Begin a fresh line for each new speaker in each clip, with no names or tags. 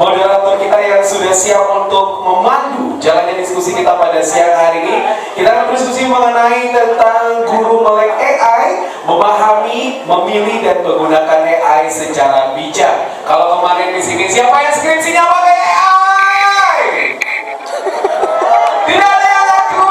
moderator kita yang sudah siap untuk memandu jalannya diskusi kita pada siang hari ini. Kita akan berdiskusi mengenai tentang guru melek AI, memahami, memilih dan menggunakan AI secara bijak. Kalau kemarin di sini siapa yang skripsinya pakai AI? Tidak ada yang ngaku.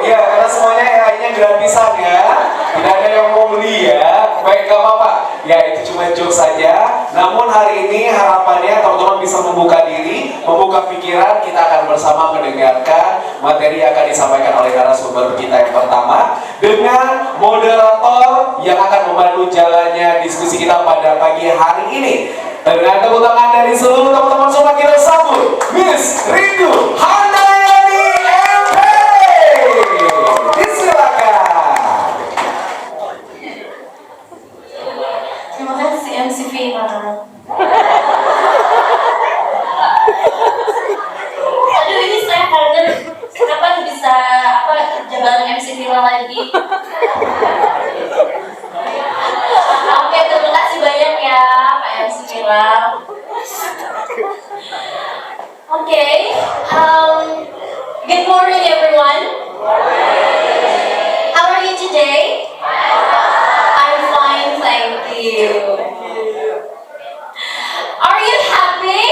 Ya, karena semuanya AI-nya gratisan ya. Tidak ada yang mau beli ya. Baik, gak apa-apa. Ya, itu cuma joke saja. Namun hari ini harapannya teman-teman bisa membuka diri, membuka pikiran. Kita akan bersama mendengarkan materi yang akan disampaikan oleh narasumber kita yang pertama dengan moderator yang akan membantu jalannya diskusi kita pada pagi hari ini. Dengan tepuk tangan dari seluruh teman-teman semua kita sambut Miss Rindu Handayani MP. Silakan.
Terima kasih MC Vina. Aduh, ini saya kangen. Kapan bisa jalan MC Vina lagi? Oke, terima kasih banyak ya Pak MC Vina. Oke, good morning everyone. How are you today? I'm fine, thank you. Are you happy?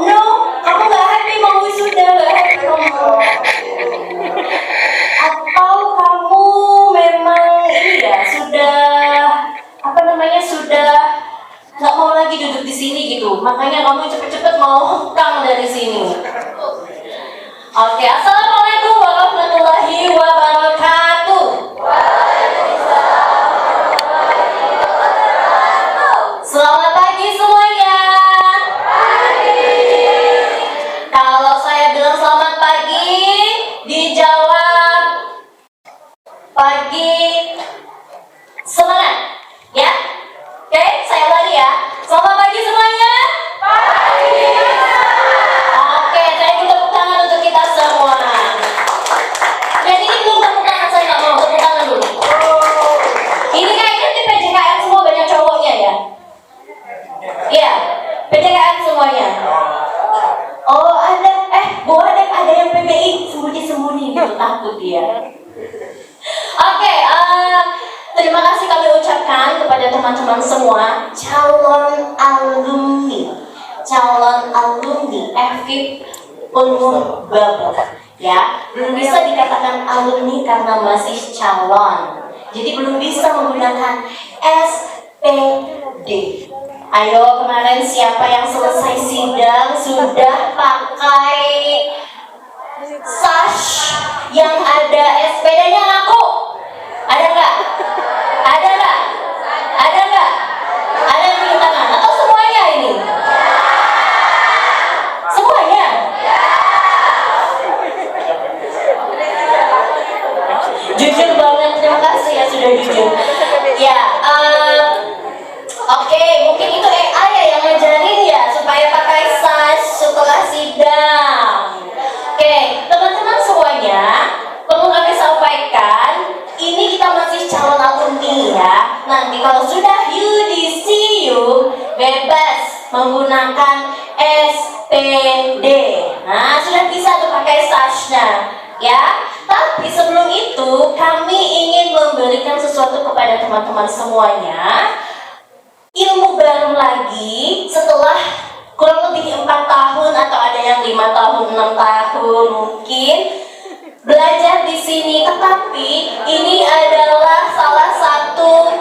No, kamu gak happy, mau wisuda gak happy kamu? Atau kamu memang ini ya, sudah gak mau lagi duduk di sini gitu, makanya kamu cepet-cepet mau hengkang dari sini. Oke, assalamualaikum warahmatullahi wabarakatuh. Selamat pagi semuanya. Kalau saya bilang selamat pagi, dijawab pagi semangat, ya? Oke, saya ulangi ya. Selamat pagi semuanya. Oke, saya minta tepuk tangan untuk kita semua. Dan ini belum tepuk tangan, saya nggak mau tepuk tangan dulu. Ini kayaknya di PJKN semua banyak cowoknya ya? Iya, PJKN semuanya. Oh, ada yang PPI sembunyi-sembunyi gitu, takut dia. Oke, terima kasih kami ucapkan kepada teman-teman semua calon alumni FKIP Unmul Babak, ya. Belum bisa dikatakan alumni karena masih calon, jadi belum bisa menggunakan SPD. Ayo, kemarin siapa yang selesai sidang sudah pakai sash yang ada SPD-nya ngaku? Ada nggak? Ada nggak? Ada nggak? Ada yang tunjuk tangan? Atau semuanya ini? Semuanya? Jujur banget, terima kasih ya sudah jujur. Ya, oke, mungkin itu AI ya yang ngajarin ya supaya pakai sash setelah sidang. Oke, teman-teman semuanya, perlu kami sampaikan, ini kita masih calon alumni ya. Nanti kalau sudah UDCU, bebas menggunakan SPD. Nah, sudah bisa tuh pakai sash-nya, ya. Tapi sebelum itu, kami ingin memberikan sesuatu kepada teman-teman semuanya. Ilmu baru lagi setelah kurang lebih 4 tahun atau ada yang 5 tahun, 6 tahun mungkin belajar di sini, tetapi ini adalah salah satu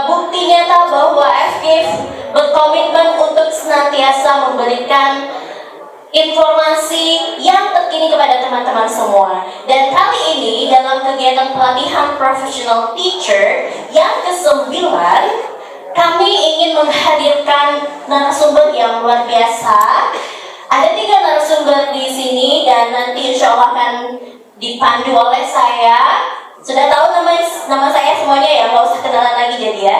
bukti nyata bahwa FKIP berkomitmen untuk senantiasa memberikan informasi yang terkini kepada teman-teman semua. Dan kali ini dalam kegiatan pelatihan professional teacher yang ke-9, kami ingin menghadirkan narasumber yang luar biasa. Ada 3 narasumber di sini dan nanti insya Allah akan dipandu oleh saya. Sudah tahu nama saya semuanya ya, nggak usah kenalan lagi jadi ya.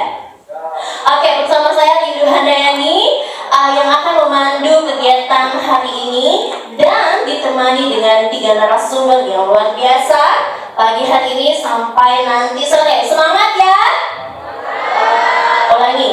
Oke, bersama saya Rindu Handayani yang akan memandu kegiatan hari ini dan ditemani dengan 3 narasumber yang luar biasa pagi hari ini sampai nanti sore. Semangat ya! Ulangi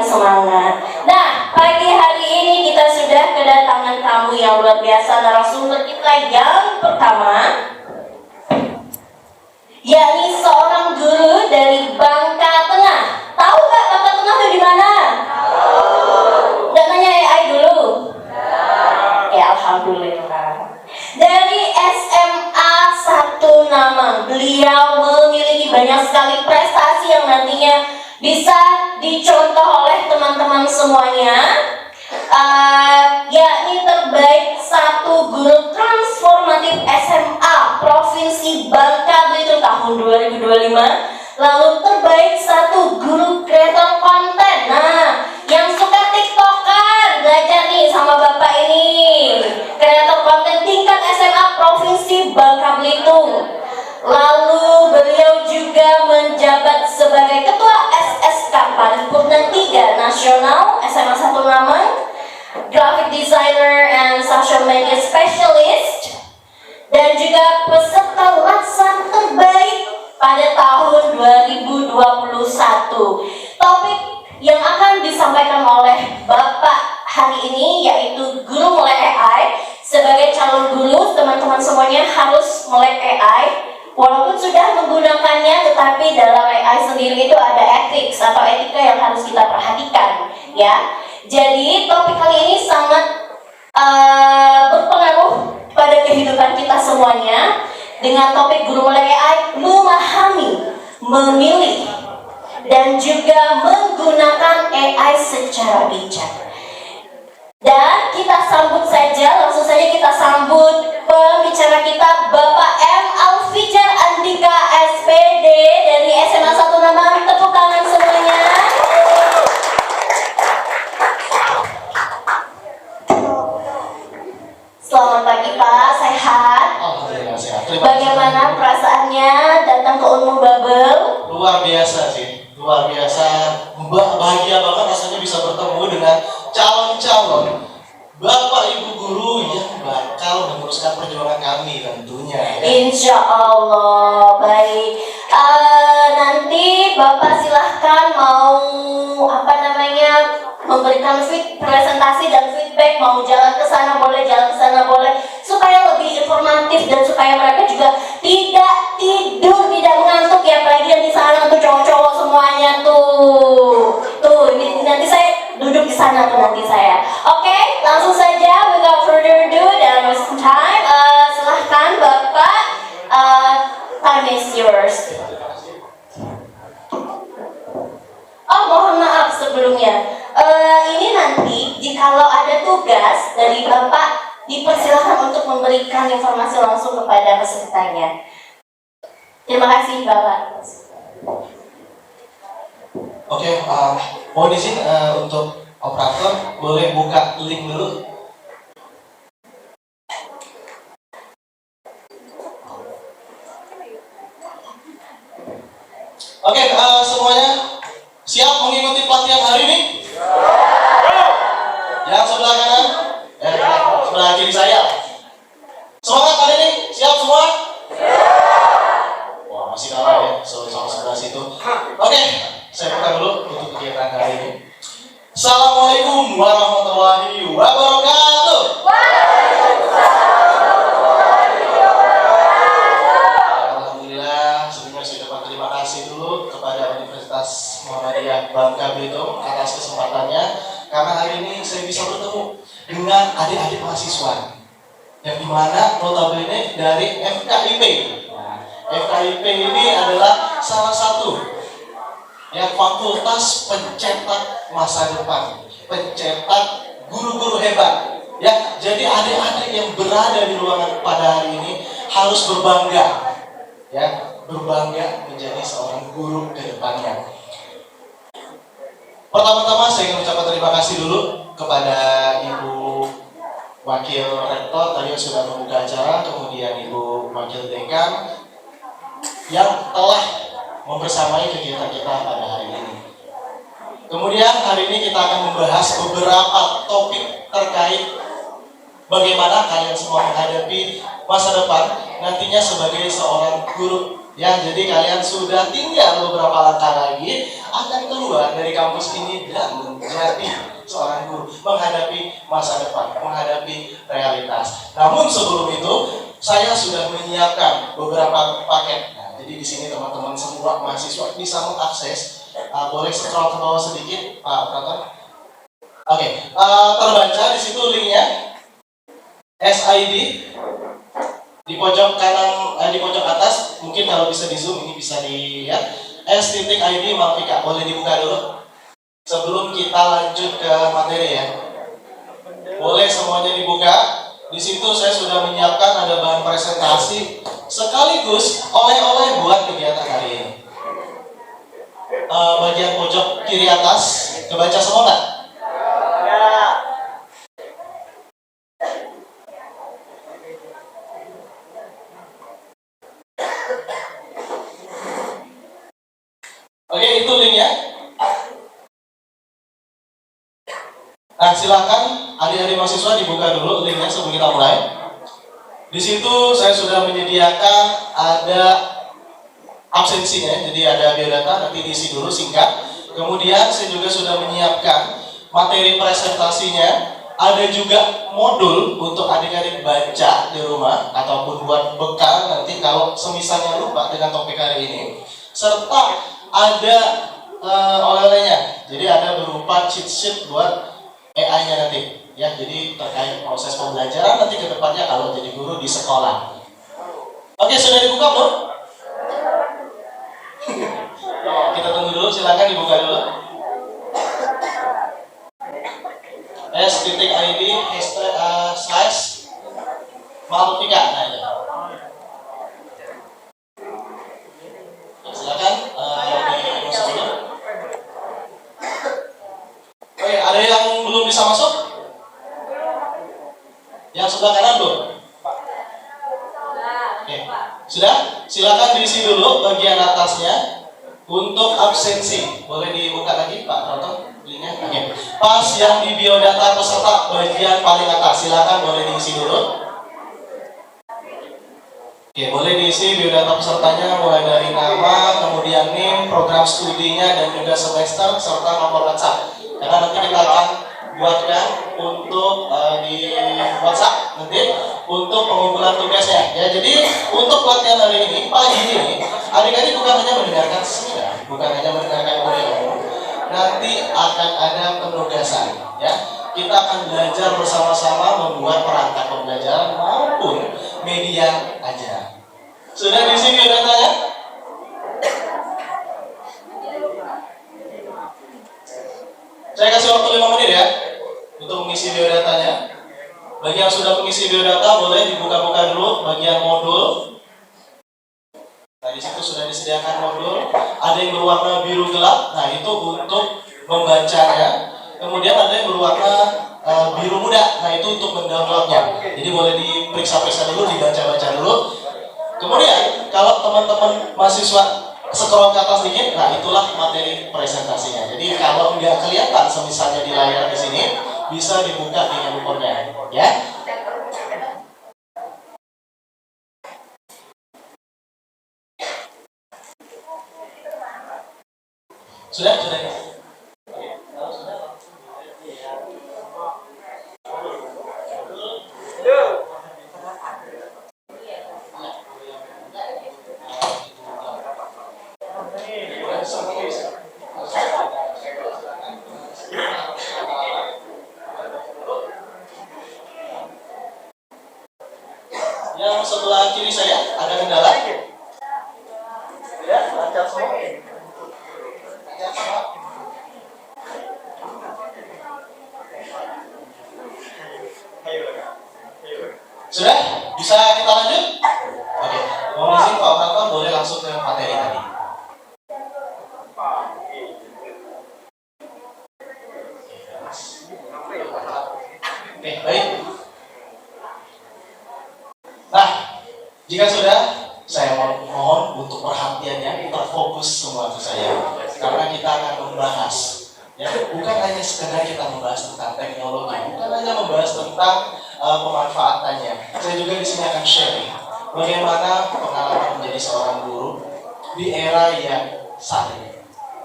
semangat. Nah, pagi hari ini kita sudah kedatangan tamu yang luar biasa, narasumber kita yang pertama, yakni seorang guru dari Bangka Tengah. Tahu nggak Bangka Tengah itu di mana? Nggak nanya AI dulu? Ya, alhamdulillah. Dari SMA 1 Namang, beliau memiliki banyak sekali prestasi yang nantinya bisa dicontoh oleh teman-teman semuanya. Yakni terbaik 1 guru transformatif SMA Provinsi Bangka Belitung tahun 2025. Lalu terbaik 1 guru kreator konten. Nah, yang suka tiktokan, belajar nih sama bapak ini, kreator konten tingkat SMA Provinsi Bangka Belitung. Lalu beliau juga menjabat sebagai Ketua SSK Paripurna 3 Nasional SMA 1 Namang, Graphic Designer and Social Media Specialist, dan juga peserta laksan terbaik pada tahun 2021. Topik yang akan disampaikan oleh Bapak hari ini yaitu guru melek AI. Sebagai calon guru, teman-teman semuanya harus melek AI. Walaupun sudah menggunakannya, tetapi dalam AI sendiri itu ada ethics atau etika yang harus kita perhatikan, ya. Jadi topik kali ini sangat berpengaruh pada kehidupan kita semuanya. Dengan topik guru melek AI, memahami, memilih, dan juga menggunakan AI secara bijak. Dan kita sambut saja, langsung saja kita sambut pembicara kita, Bapak M. Alfijar Andika SPD dari SMA 1 Namang. Tepuk tangan semuanya. Selamat pagi Pak, sehat?
Alhamdulillah sehat.
Bagaimana perasaannya datang ke Unmu Babel?
Luar biasa sih, luar biasa. Bahagia banget rasanya bisa bertemu dengan calon-calon Bapak Ibu guru yang bakal meneruskan perjuangan kami tentunya. Ya.
Insya Allah, baik. Nanti Bapak silahkan mau memberikan presentasi dan feedback, mau jalan ke sana boleh, jalan ke sana boleh, supaya lebih informatif dan supaya mereka juga tidak tidur, tidak mengantuk ya, apalagi yang di sana tuh cowok-cowok semuanya tuh ini nanti saya duduk di sana tuh nanti saya. Oke, langsung saja without further ado dan wasting time, silahkan Bapak, time is yours. Oh, mohon maaf sebelumnya. Ini nanti jikalau ada tugas dari Bapak, dipersilakan untuk memberikan informasi langsung kepada pesertanya. Terima kasih Bapak.
Oke, mohon izin untuk operator boleh buka link dulu. Oke, semuanya siap mengikuti pelatihan hari ini? Yang sebelah kanan, sebelah kiri saya. Semangat hari ini, siap semua? Wah, masih kalah ya, sama sebelah situ. Oke, saya buka dulu untuk kegiatan hari ini. Assalamualaikum warahmatullahi wabarakatuh. Alhamdulillah, sebelumnya saya ucapkan terima kasih dulu kepada Universitas Muhammadiyah Bangka Belitung atas kesempatannya, karena hari ini saya bisa bertemu dengan adik-adik mahasiswa yang dimana notabene dari FKIP. Nah, FKIP ini adalah salah satu yang fakultas pencetak masa depan, pencetak guru-guru hebat. Ya, jadi adik-adik yang berada di ruangan pada hari ini harus berbangga, ya, berbangga menjadi seorang guru ke depannya. Pertama-tama saya ingin ucapkan terima kasih dulu kepada Ibu Wakil Rektor tadi yang sudah membuka acara, kemudian Ibu Wakil Dekan yang telah membersamai kegiatan kita pada hari ini. Kemudian hari ini kita akan membahas beberapa topik terkait bagaimana kalian semua menghadapi masa depan nantinya sebagai seorang guru. Ya, jadi kalian sudah tinggal beberapa langkah lagi akan keluar dari kampus ini dan menjadi seorang guru, menghadapi masa depan, menghadapi realitas. Namun sebelum itu, saya sudah menyiapkan beberapa paket. Nah, jadi di sini teman-teman semua mahasiswa bisa mengakses. Boleh scroll ke bawah sedikit, Pak Praton. Oke, terbaca di situ linknya. SID di pojok kanan, di pojok atas. Mungkin kalau bisa di zoom ini bisa dilihat. S.ID Malvika, boleh dibuka dulu sebelum kita lanjut ke materi ya. Boleh semuanya dibuka. Di situ saya sudah menyiapkan ada bahan presentasi sekaligus oleh-oleh buat kegiatan hari ini. Bagian pojok kiri atas, kebaca semua nggak? Oke, itu linknya. Nah, silakan adik-adik mahasiswa dibuka dulu linknya sebelum kita mulai. Di situ saya sudah menyediakan ada absensinya, jadi ada biodata, nanti diisi dulu singkat. Kemudian saya juga sudah menyiapkan materi presentasinya. Ada juga modul untuk adik-adik baca di rumah ataupun buat bekal nanti kalau semisalnya lupa dengan topik hari ini. Serta ada oleh-olehnya, jadi ada berupa cheat sheet buat AI-nya nanti, ya. Jadi terkait proses pembelajaran nanti ke depannya kalau jadi guru di sekolah. Oke, sudah dibuka belum? Kita tunggu dulu, silakan dibuka dulu. S.ID size Malvika, nah itu. Silakan dimasuk dulu. Oke, ada yang belum bisa masuk? Yang sebelah kanan belum? Oke, sudah? Silakan diisi dulu bagian atasnya. Untuk absensi, boleh dibuka lagi Pak Toto? Linknya. Oke. Pas yang di biodata peserta bagian paling atas, silakan boleh diisi dulu. Oke, boleh diisi biodata pesertanya mulai dari nama, kemudian NIM, program studinya, dan juga semester, serta nomor WhatsApp. Karena nanti kita akan buatkan untuk di WhatsApp nanti untuk pengumpulan tugasnya. Ya, jadi untuk pelatihan hari ini, pagi ini, adik-adik bukan hanya mendengarkan seminar, bukan hanya mendengarkan audio, nanti akan ada penugasan. Ya, kita akan belajar bersama-sama membuat perangkat pembelajaran maupun media ajar. Sudah diisi biodatanya? Saya kasih waktu 5 menit ya untuk mengisi biodatanya. Bagi yang sudah mengisi biodata boleh dibuka-buka dulu bagian modul. Nah, di situ sudah disediakan modul. Ada yang berwarna biru gelap. Nah, itu untuk membacanya. Kemudian ada yang berwarna biru muda. Nah, itu untuk mendownloadnya. Jadi boleh diperiksa-periksa dulu, dibaca-baca dulu. Kemudian kalau teman-teman mahasiswa scroll ke atas dikit, nah itulah materi presentasinya. Jadi kalau nggak kelihatan semisalnya di layar di sini, bisa dibuka di handphonenya, ya. Sudah. Yang sebelah kiri saya ada kendala? Ya, lancar semua. Sudah? Bisa kita lanjut? Oke. Mohon izin Pak Praton, boleh langsung ke materi tadi. Oke, baik. Nah, jika sudah, saya mohon untuk perhatiannya terfokus semua ke saya, karena kita akan membahas, ya, bukan hanya sekedar kita membahas tentang teknologi, bukan hanya membahas tentang pemanfaatannya. Saya juga di sini akan sharing bagaimana pengalaman menjadi seorang guru di era yang saat ini.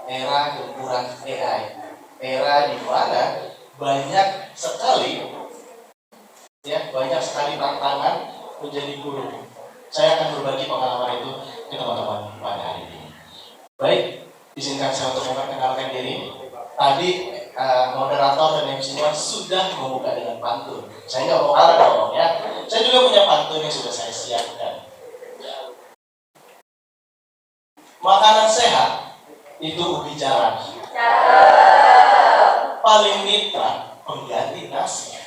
era gempuran AI. Era di mana banyak sekali tantangan menjadi guru. Saya akan berbagi pengalaman itu ke teman-teman pada hari ini. Baik, izinkan saya untuk memperkenalkan diri. Tadi moderator dan MC-nya sudah membuka dengan pantun. Saya nggak mau kalah dong ya. Saya juga punya pantun yang sudah saya siapkan. Makanan sehat itu ubi jalan. Paling mitra pengganti nasi.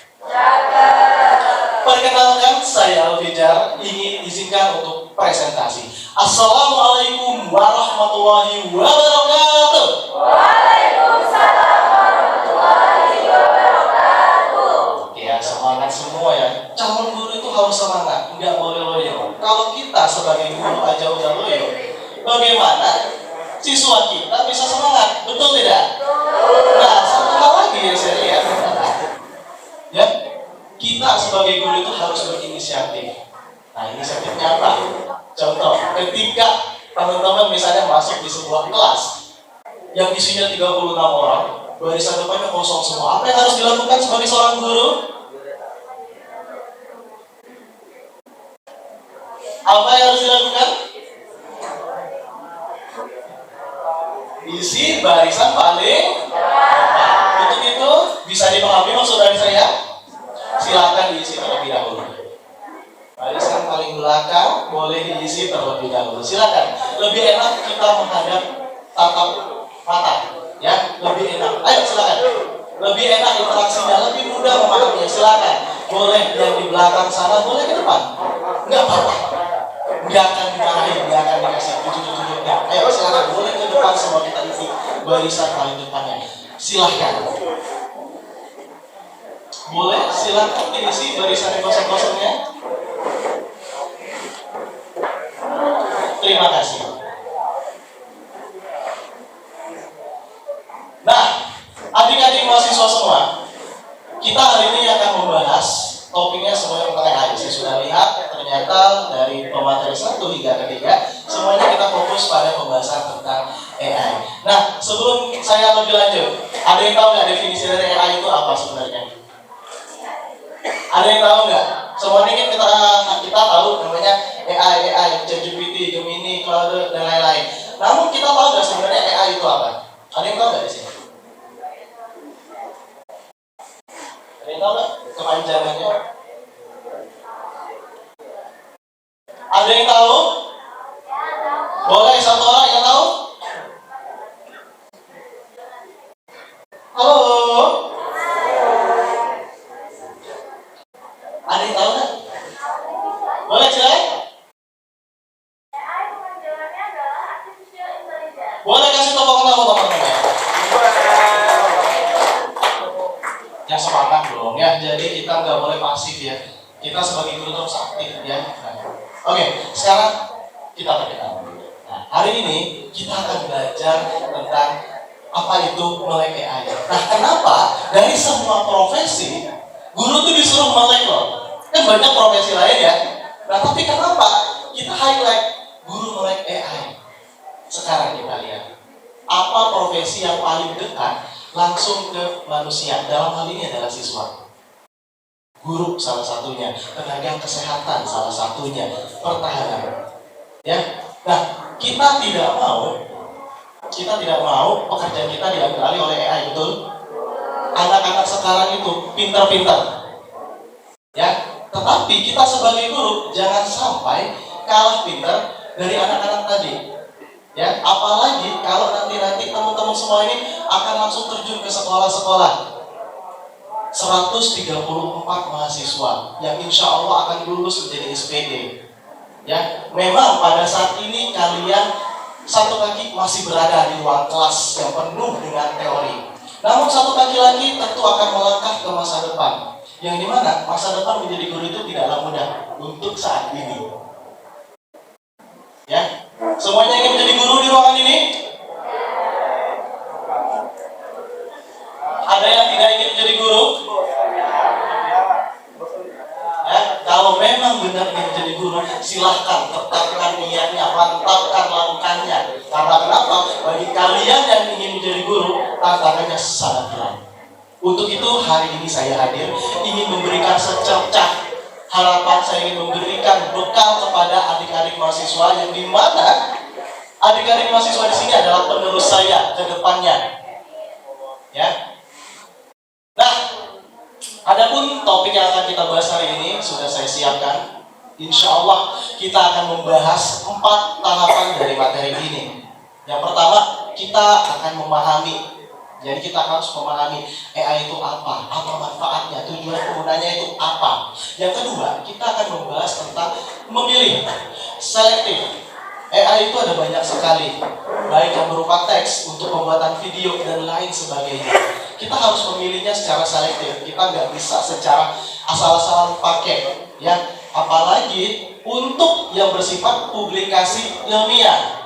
Perkenalkan, saya Alfijar, ingin izinkan untuk presentasi. Assalamualaikum warahmatullahi wabarakatuh.
Waalaikumsalam warahmatullahi wabarakatuh.
Ya, semangat semua ya. Calon guru itu harus semangat, nggak boleh loyo. Kalau kita sebagai guru aja udah loyo, bagaimana siswa kita bisa semangat? Betul tidak? Nah, satu hal lagi yang saya lihat, ya, kita sebagai guru itu harus berinisiatif. Nah, inisiatifnya apa? Contoh, ketika teman-teman misalnya masuk di sebuah kelas yang isinya 36 orang, barisan depannya kosong semua. Apa yang harus dilakukan sebagai seorang guru? Apa yang harus dilakukan? Isi barisan paling depan. Untuk itu bisa dipahami maksud dari saya? Silakan diisi terlebih dahulu. Barisan paling belakang boleh diisi terlebih dahulu. Silakan. Lebih enak kita menghadap tatap mata, ya. Lebih enak. Ayo silakan. Lebih enak interaksinya, lebih mudah memahaminya. Silakan. Boleh yang di belakang sana, boleh ke depan. Enggak apa-apa. Enggak akan dimarahin, enggak akan dikasih tujuh-tujuh. Ayo silakan. Boleh ke depan semua, kita isi barisan paling depannya. Silakan. Boleh silakan diisi barisan yang kosong-kosongnya. Terima kasih. Nah, adik-adik mahasiswa semua, kita hari ini akan membahas topiknya semuanya tentang AI. Saya sudah lihat ternyata dari pemateri 1 hingga ketiga semuanya kita fokus pada pembahasan tentang AI. Nah, sebelum saya lebih lanjut, ada yang tahu nggak definisi dari AI itu apa sebenarnya? Ada yang tahu nggak? Semuanya kita tahu namanya AI, ChatGPT, Gemini, Claude, dan lain-lain. Namun kita tahu nggak sebenarnya AI itu apa? Ada yang tahu nggak di sini? Ada yang tahu nggak kepanjangannya? Ada yang tahu? Boleh satu orang yang tahu? Halo? Ada yang tahu nggak? Boleh silakan? Boleh kasih tepuk tangan teman-teman? Ya semangat dong ya. Jadi kita nggak boleh pasif ya. Kita sebagai guru harus aktif ya. Oke, sekarang kita perkenalkan. Nah, hari ini kita akan belajar tentang apa itu melek AI. Nah, kenapa dari semua profesi guru tuh disuruh melek loh? Kan banyak profesi lain ya. Nah, tapi kenapa kita highlight guru melek AI? Sekarang kita lihat apa profesi yang paling dekat langsung ke manusia. Dalam hal ini adalah siswa. Guru salah satunya, tenaga kesehatan salah satunya, pertahanan. Ya. Nah, kita tidak mau pekerjaan kita diambil alih oleh AI, betul? Anak-anak sekarang itu pintar-pintar. Ya, tetapi kita sebagai guru jangan sampai kalah pintar dari anak-anak tadi. Ya, apalagi kalau nanti teman-teman semua ini akan langsung terjun ke sekolah-sekolah. 134 mahasiswa yang insya Allah akan lulus menjadi SPD. Ya, memang pada saat ini kalian satu kaki masih berada di ruang kelas yang penuh dengan teori. Namun satu kaki lagi tentu akan melangkah ke masa depan. Yang dimana masa depan menjadi guru itu tidaklah mudah untuk saat ini. Ya, semuanya ingin menjadi guru di ruangan ini? Ada yang tidak ingin menjadi guru? Ya, kalau memang benar ingin menjadi guru, silahkan tetapkan niatnya, mantapkan lakukannya. Karena kenapa? Bagi kalian yang ingin menjadi guru, tantangannya sangat berat. Untuk itu hari ini saya hadir, ingin memberikan secercah harapan, saya ingin memberikan bekal kepada adik-adik mahasiswa yang dimana adik-adik mahasiswa di sini adalah penerus saya ke depannya. Ya. Nah, adapun topik yang akan kita bahas hari ini sudah saya siapkan. Insya Allah kita akan membahas 4 tahapan dari materi ini. Yang pertama, kita akan memahami. Jadi kita harus memahami AI itu apa manfaatnya, tujuan penggunanya itu apa. Yang kedua, kita akan membahas tentang memilih, selektif. AI itu ada banyak sekali, baik yang berupa teks untuk pembuatan video dan lain sebagainya. Kita harus memilihnya secara selektif. Kita nggak bisa secara asal-asalan pakai, ya. Apalagi untuk yang bersifat publikasi ilmiah,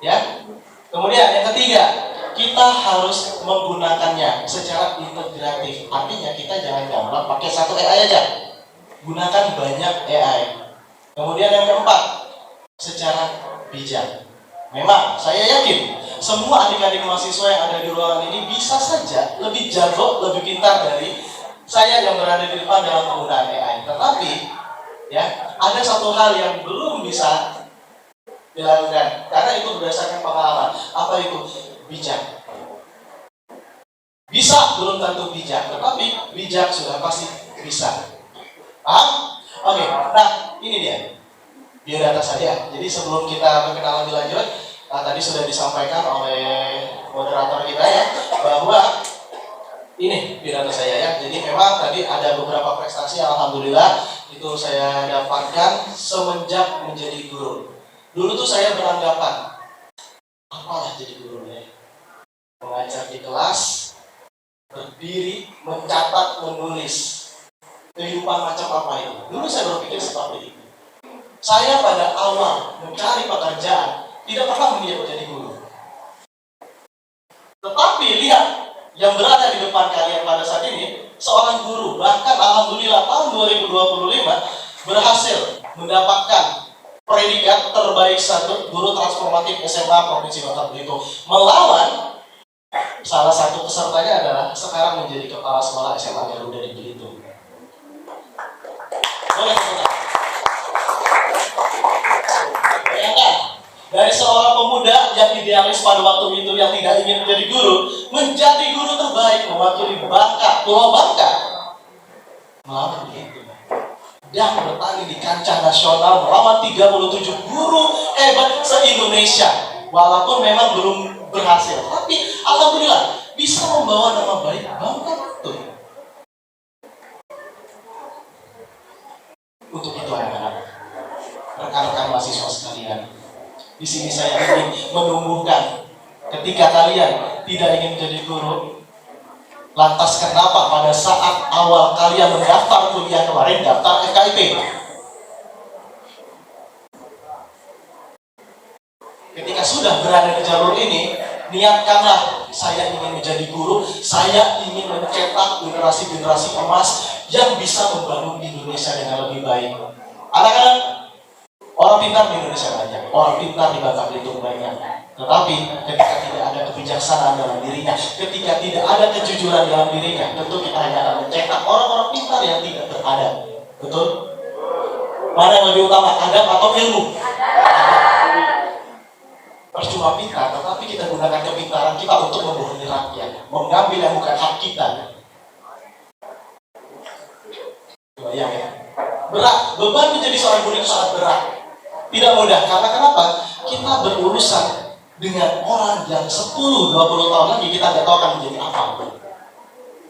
ya. Kemudian yang ketiga, kita harus menggunakannya secara integratif. Artinya kita jangan gampang pakai satu AI aja. Gunakan banyak AI. Kemudian yang keempat, secara bijak. Memang saya yakin semua adik-adik mahasiswa yang ada di ruangan ini bisa saja lebih jago, lebih pintar dari saya yang berada di depan dalam penggunaan AI. Tetapi ya, ada satu hal yang belum bisa dilakukan karena itu berdasarkan pengalaman. Apa itu? Bijak. Bisa belum tentu bijak, tetapi bijak sudah pasti bisa. Paham? Oke, nah ini dia biodata saja. Jadi sebelum kita berkenalan lebih lanjut, tadi sudah disampaikan oleh moderator kita ya, bahwa ini biodata saya ya. Jadi memang tadi ada beberapa prestasi yang alhamdulillah itu saya dapatkan semenjak menjadi guru. Dulu tuh saya beranggapan, apalah jadi guru ya? Mengajar di kelas, berdiri, mencatat, menulis. Kehidupan macam apa itu? Dulu saya berpikir seperti itu. Saya pada awal mencari pekerjaan tidak pernah meniat menjadi guru. Tetapi lihat, yang berada di depan kalian pada saat ini seorang guru. Bahkan alhamdulillah tahun 2025 berhasil mendapatkan predikat terbaik satu guru transformatif SMA Provinsi Bangka Belitung, melawan salah satu pesertanya adalah sekarang menjadi kepala sekolah SMA Garuda di Belitung. Boleh kita? Bayangkan, dari seorang pemuda yang idealis pada waktu itu yang tidak ingin menjadi guru, menjadi guru terbaik mewakili Bangka, Pulau Bangka, melawan itu dan bertanding di kancah nasional melawan 37 guru hebat se-Indonesia. Walaupun memang belum berhasil, tapi alhamdulillah bisa membawa nama baik Bangka Belitung. Untuk itu anak-anak, rekan-rekan mahasiswa sekalian, di sini saya ingin menumbuhkan ketika kalian tidak ingin menjadi guru, lantas kenapa pada saat awal kalian mendaftar kuliah kemarin daftar FKIP? Ketika sudah berada di jalur ini, niatkanlah saya ingin menjadi guru, saya ingin mencetak generasi-generasi emas yang bisa membangun Indonesia dengan lebih baik. Anak-anak, orang pintar di Indonesia banyak, orang pintar di Bangka Belitung banyak. Tetapi ketika tidak ada kebijaksanaan dalam dirinya, ketika tidak ada kejujuran dalam dirinya, tentu kita hanya akan mencetak orang-orang pintar yang tidak beradab. Betul? Mana yang lebih utama, adab atau ilmu? Percuma pintar, tetapi kita gunakan kepintaran kita untuk membohongi rakyat, mengambil yang bukan hak kita. Bayang ya? Berat, beban menjadi seorang guru sangat berat. Tidak mudah, karena kenapa? Kita berurusan dengan orang yang 10-20 tahun lagi kita tidak tahu akan menjadi apa.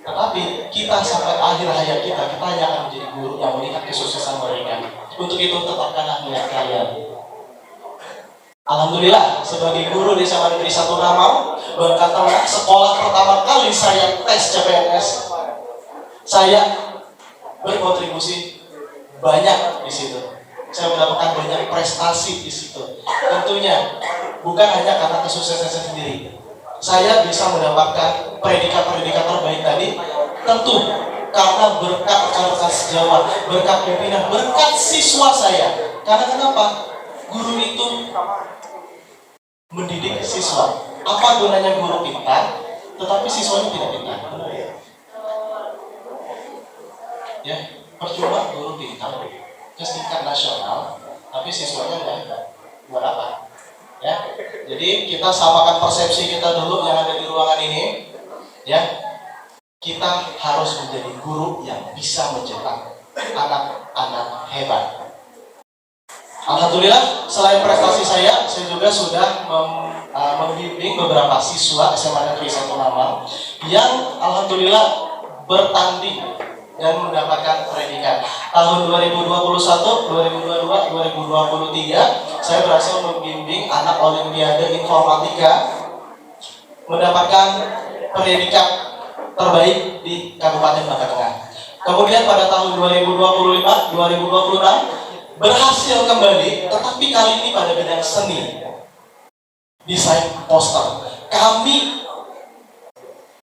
Tetapi kita sampai akhir hayat kita hanya akan menjadi guru yang melihat kesuksesan mereka. Untuk itu tetapkanlah niat kalian. Alhamdulillah, sebagai guru di SMA Negeri 1 Ramau, Bangka Tengah, sekolah pertama kali saya tes CPNS, saya berkontribusi banyak di situ. Saya mendapatkan banyak prestasi di situ. Tentunya bukan hanya karena kesuksesan saya sendiri. Saya bisa mendapatkan predikat-predikat terbaik tadi, tentu karena berkat rekan-rekan sejawat, berkat pimpinan, berkat siswa saya. Karena kenapa? itu mendidik siswa. Apa gunanya guru pintar, tetapi siswanya tidak pintar? Ya, percuma guru pintar ke tingkat nasional, tapi siswanya enggak hebat. Buat apa? Ya, jadi kita samakan persepsi kita dulu yang ada di ruangan ini. Ya, kita harus menjadi guru yang bisa mencetak anak-anak hebat. Alhamdulillah, selain prestasi saya juga sudah membimbing beberapa siswa SMA Negeri 1 Mamang yang alhamdulillah bertanding dan mendapatkan predikat. Tahun 2021, 2022, 2023 saya berhasil membimbing anak Olimpiade Informatika mendapatkan predikat terbaik di Kabupaten Bangka Tengah. Kemudian pada tahun 2025, 2026 berhasil kembali, tetapi kali ini pada bidang seni, desain poster. Kami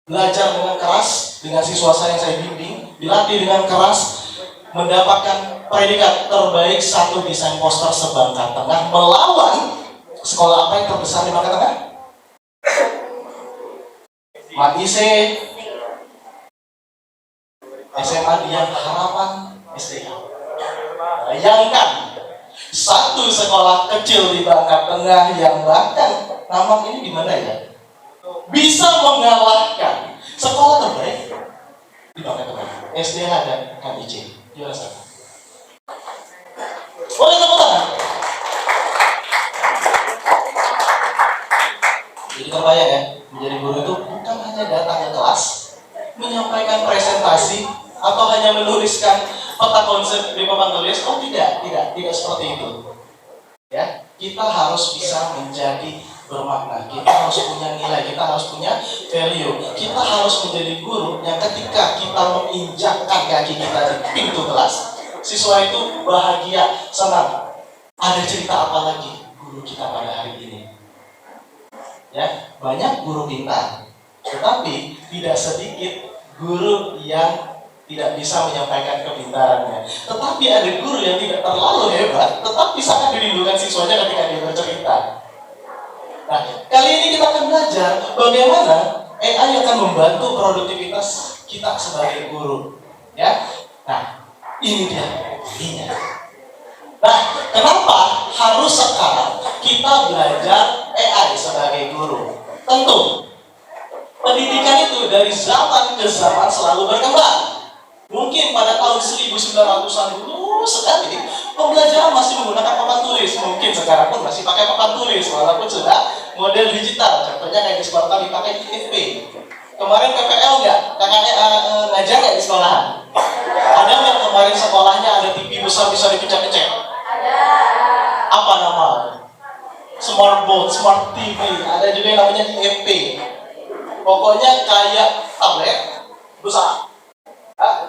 belajar dengan keras dengan siswa saya yang saya bimbing, dilatih dengan keras, mendapatkan predikat terbaik satu desain poster se-Bangka Tengah melawan sekolah apa yang terbesar di Bangka Tengah? Madise, SMA Dian Harapan SDK. Bayangkan, satu sekolah kecil di Bangka Tengah yang bahkan nama ini di mana ya, bisa mengalahkan sekolah terbaik di Bangka Tengah, SDH dan KIC. Gimana Ustaz? Boleh tepuk tangan? Jadi terbayang ya, menjadi guru itu bukan hanya datang ke kelas, menyampaikan presentasi, atau hanya menuliskan peta konsep di papan tulis. Oh tidak seperti itu. Ya, kita harus bisa menjadi bermakna. Kita harus punya nilai, kita harus punya value. Kita harus menjadi guru yang ketika kita menginjakkan kaki kita di pintu kelas, siswa itu bahagia, senang. Ada cerita apa lagi guru kita pada hari ini? Ya, banyak guru pintar, tetapi tidak sedikit guru yang tidak bisa menyampaikan kepintarannya. Tetapi ada guru yang tidak terlalu hebat, tetapi sangat dirindukan siswanya ketika dia bercerita. Nah, kali ini kita akan belajar bagaimana AI akan membantu produktivitas kita sebagai guru. Ya, nah ini dia intinya. Nah, kenapa harus sekarang kita belajar AI sebagai guru? Tentu, pendidikan itu dari zaman ke zaman selalu berkembang. Mungkin pada tahun 1900-an dulu sekali pembelajaran masih menggunakan papan tulis. Mungkin sekarang pun masih pakai papan tulis, walaupun sudah model digital. Contohnya kayak di sekolah kami pakai TIP. Kemarin PPL nggak? Ngajar nggak di sekolahan? Ada yang kemarin sekolahnya ada TV besar bisa dipecah-pecah? Ada. Apa nama? Smart board, smart TV. Ada juga yang namanya EP. Pokoknya kayak tablet besar.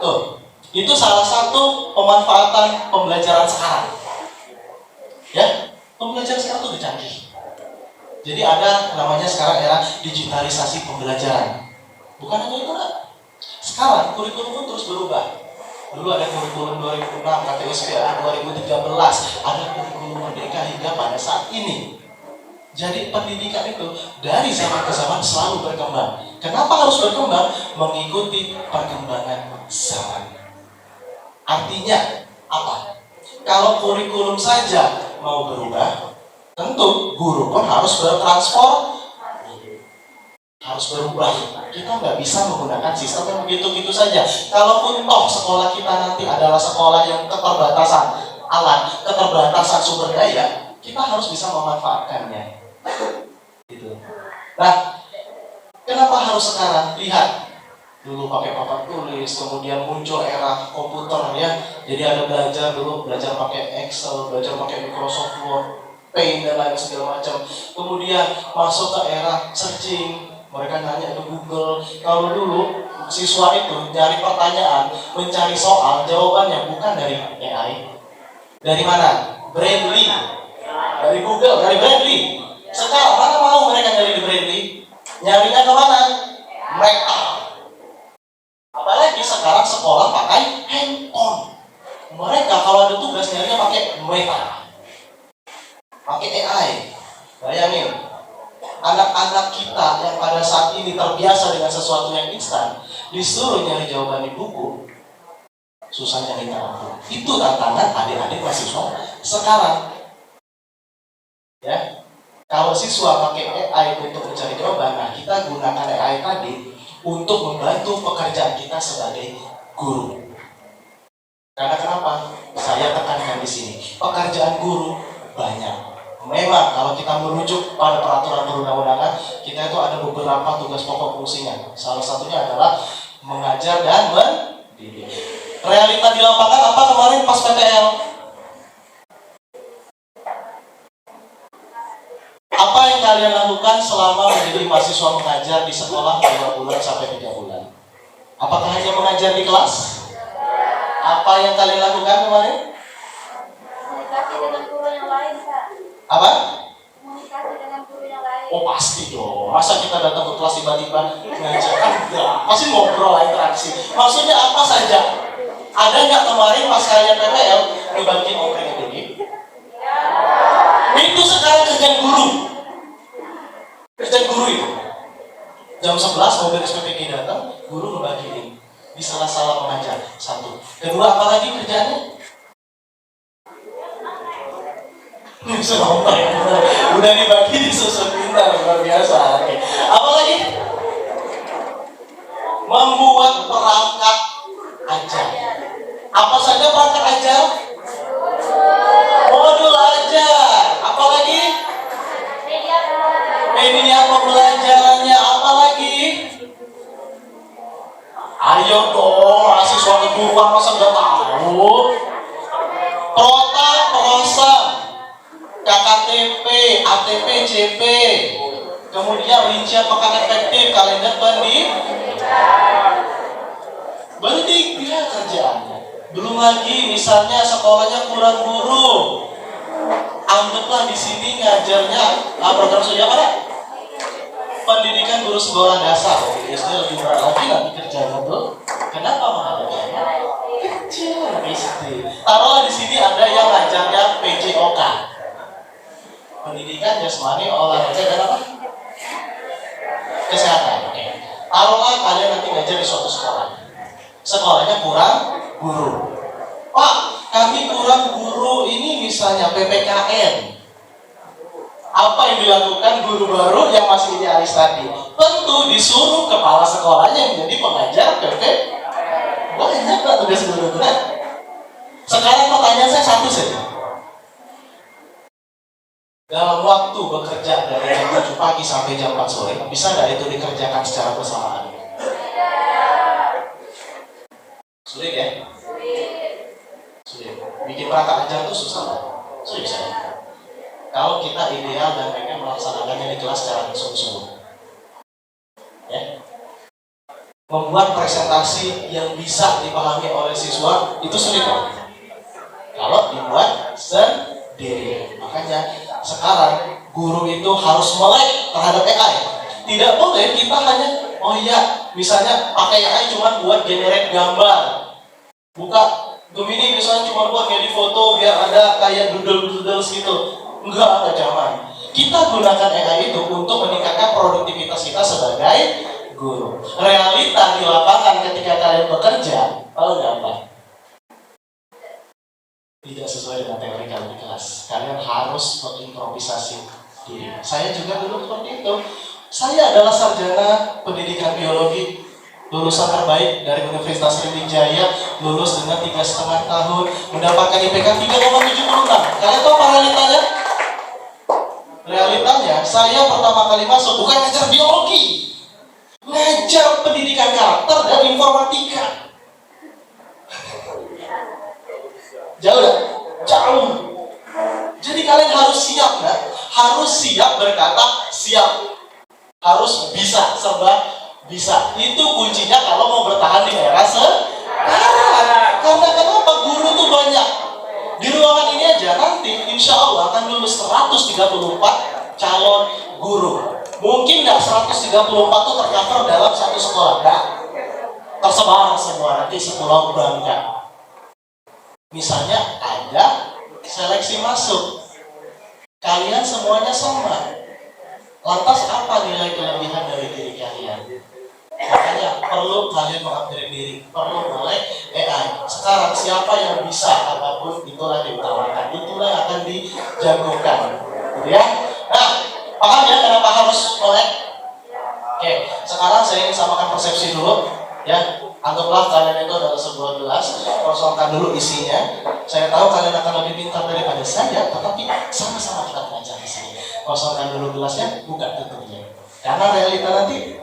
Tuh, itu salah satu pemanfaatan pembelajaran sekarang. Ya, pembelajaran sekarang tuh udah canggih. Jadi ada namanya sekarang era digitalisasi pembelajaran. Bukan hanya itu lah. Sekarang kurikulum pun terus berubah. Dulu ada kurikulum 2006, KTSPA 2013, ada kurikulum Merdeka hingga pada saat ini. Jadi pendidikan itu dari zaman ke zaman selalu berkembang. Kenapa harus berkembang? Mengikuti perkembangan zaman. Artinya apa? Kalau kurikulum saja mau berubah, tentu guru pun harus harus berubah. Kita nggak bisa menggunakan sistem yang begitu-gitu saja. Kalaupun toh sekolah kita nanti adalah sekolah yang keterbatasan alat, keterbatasan sumber daya, kita harus bisa memanfaatkannya. Gitu. Nah, kenapa harus sekarang? Lihat, dulu pakai papan tulis, kemudian muncul era komputer ya. Jadi ada belajar pakai Excel, belajar pakai Microsoft Word, Paint dan lain segala macam. Kemudian masuk ke era searching, mereka nanya ke Google. Kalau dulu siswa itu nyari pertanyaan, mencari soal, jawabannya bukan dari AI. Dari mana? Brandly. Dari Google, dari Brandly. Sekarang mana mau mereka nyari di Brandly? Nyarinya ke mana? Meta. Apalagi sekarang sekolah pakai handphone. Mereka kalau ada tugas nyarinya pakai Meta. pakai AI. Bayangin, anak-anak kita yang pada saat ini terbiasa dengan sesuatu yang instan, disuruh nyari jawaban di buku, susah nyari tahu. Itu tantangan adik-adik mahasiswa sekarang. Ya, kalau siswa pakai AI untuk mencari jawaban, nah kita gunakan AI tadi untuk membantu pekerjaan kita sebagai guru. Karena kenapa? Saya tekankan di sini, pekerjaan guru banyak. Memang kalau kita merujuk pada peraturan perundang-undangan, kita itu ada beberapa tugas pokok fungsinya. Salah satunya adalah mengajar dan mendidik. Realita di lapangan apa kemarin pas PTL? Apa yang kalian lakukan selama menjadi mahasiswa mengajar di sekolah 2 bulan sampai 3 bulan? Apakah hanya mengajar di kelas? Apa yang kalian lakukan kemarin?
Komunikasi dengan guru yang lain, Kak.
Apa?
Komunikasi dengan guru yang lain.
Oh pasti dong. Masa kita datang ke kelas tiba-tiba ngajar? Enggak. Pasti ngobrol, interaksi. Maksudnya apa saja? Ada nggak kemarin pas kalian PPL ngebagiin oprek ini? Itu sekarang kerjaan guru. Kerjaan guru itu. Jam 11 mobil SPPG datang, guru ngebagiin. Di salah-salah mengajar. 1. Kedua, apa lagi kerjaannya? Udah dibagi disusun pintar, luar biasa. Oke. Apa lagi? Membuat perangkat ajar. Apa saja perangkat ajar? Modul ajar. Apa lagi? Media pembelajarannya. Apa lagi? Ayo dong, mahasiswa keguruan masa nggak tahu? Prota, prosam, KKTP, ATP, CP, kemudian rincian pekan efektif, kalender pendidikan kerjaannya. Belum lagi misalnya sekolahnya kurang guru, anggaplah di sini ngajarnya program studi apa? Pendidikan guru sekolah dasar. SD lebih berat lagi nanti kerjanya tuh. Kenapa menghadapinya? Kecil SD. Taruhlah di sini ada yang ngajarnya PJOK. Pendidikan jasmani, olahraga dan apa? Kesehatan. Oke. Taruhlah kalian nanti ngajar di suatu sekolah. Sekolahnya kurang guru. Pak, kami kurang guru ini misalnya PPKN. Apa yang dilakukan guru baru yang masih idealis tadi? Tentu disuruh kepala sekolahnya yang menjadi pengajar PP. Banyak nggak tugas guru berat? Sekarang pertanyaan saya satu saja. Dalam waktu bekerja dari jam 7 pagi sampai jam 4 sore, bisa nggak itu dikerjakan secara bersamaan? Sulit ya? Sulit. Bikin perangkat ajar itu susah loh. Sulit saya. Kalau kita ideal dan pengen melaksanakannya di kelas secara sungguh-sungguh. Ya. Membuat presentasi yang bisa dipahami oleh siswa itu sulit kok. Kalau dibuat sendiri. Makanya sekarang guru itu harus melek terhadap AI. Tidak boleh kita hanya, oh iya, misalnya pakai AI cuma buat generate gambar. Buka Gemini misalnya cuma buat ngedit foto biar ada kayak doodle-doodle gitu. Enggak zaman. Kita gunakan AI itu untuk meningkatkan produktivitas kita sebagai guru. Realita di lapangan ketika kalian bekerja, tahu nggak apa? Tidak sesuai dengan teori kalian di kelas. Kalian harus mengimprovisasi diri. Saya juga dulu seperti itu. Saya adalah sarjana pendidikan biologi, lulusan terbaik dari Universitas Sriwijaya, lulus dengan 3,5 tahun, mendapatkan IPK 3,76. Kalian tahu apa realitanya? Realitanya, saya pertama kali masuk bukan ngajar biologi, ngajar pendidikan karakter dan informatika. Jauh gak? Jauh. Jadi kalian harus siap ya, harus siap berkata siap, harus bisa, serba bisa. Itu kuncinya kalau mau bertahan di era sekarang. Karena kenapa? Guru tuh banyak. Di ruangan ini aja nanti insya Allah akan lulus 134 calon guru. Mungkin nggak 134 itu tercover dalam satu sekolah, nggak tersebar semua nanti sepulau Bangka. Misalnya ada seleksi masuk, Kalian semuanya sama. Lantas apa nilai kelebihan dari diri kalian? Makanya perlu kalian mengupgrade diri, perlu melek AI. Sekarang siapa yang bisa apapun itulah diutamakan, itulah yang akan dijagokan, gitu ya. Nah, paham ya kenapa harus melek? Oke, sekarang saya ingin samakan persepsi dulu, ya. Anggaplah kalian itu adalah sebuah gelas, kosongkan dulu isinya. Saya tahu kalian akan lebih pintar daripada saya, tetapi sama-sama kita belajar di sini. Kosongkan dulu gelasnya, buka tutupnya. Karena realita nanti,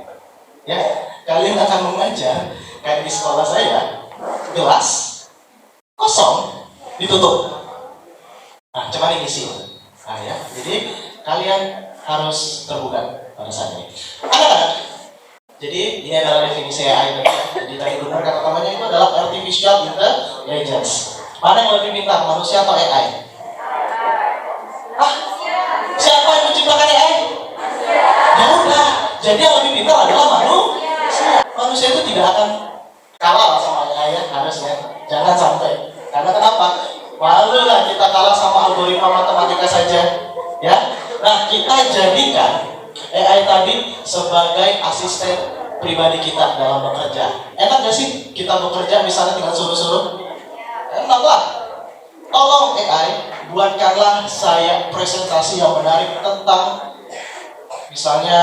ya, kalian akan mengajar kayak di sekolah saya, gelas kosong ditutup. Nah, coba diisi. Nah, ya, jadi kalian harus terbuka pada saat ini. Anak-anak, jadi ini adalah definisi AI tadi ya. Jadi tadi benar kata temannya itu adalah artificial intelligence. Mana yang lebih pintar, manusia atau AI? Ah, siapa yang menciptakan AI? Ya udah, jadi yang lebih pintar adalah manusia. Manusia itu tidak akan kalah sama AI ya, harusnya. Jangan sampai. Karena kenapa? Malu lah kita kalah sama algoritma matematika saja. Ya, nah kita jadikan AI tadi sebagai asisten pribadi kita dalam bekerja. Enak gak sih kita bekerja misalnya tinggal suruh-suruh? Enak lah. Tolong AI, buatkanlah saya presentasi yang menarik tentang misalnya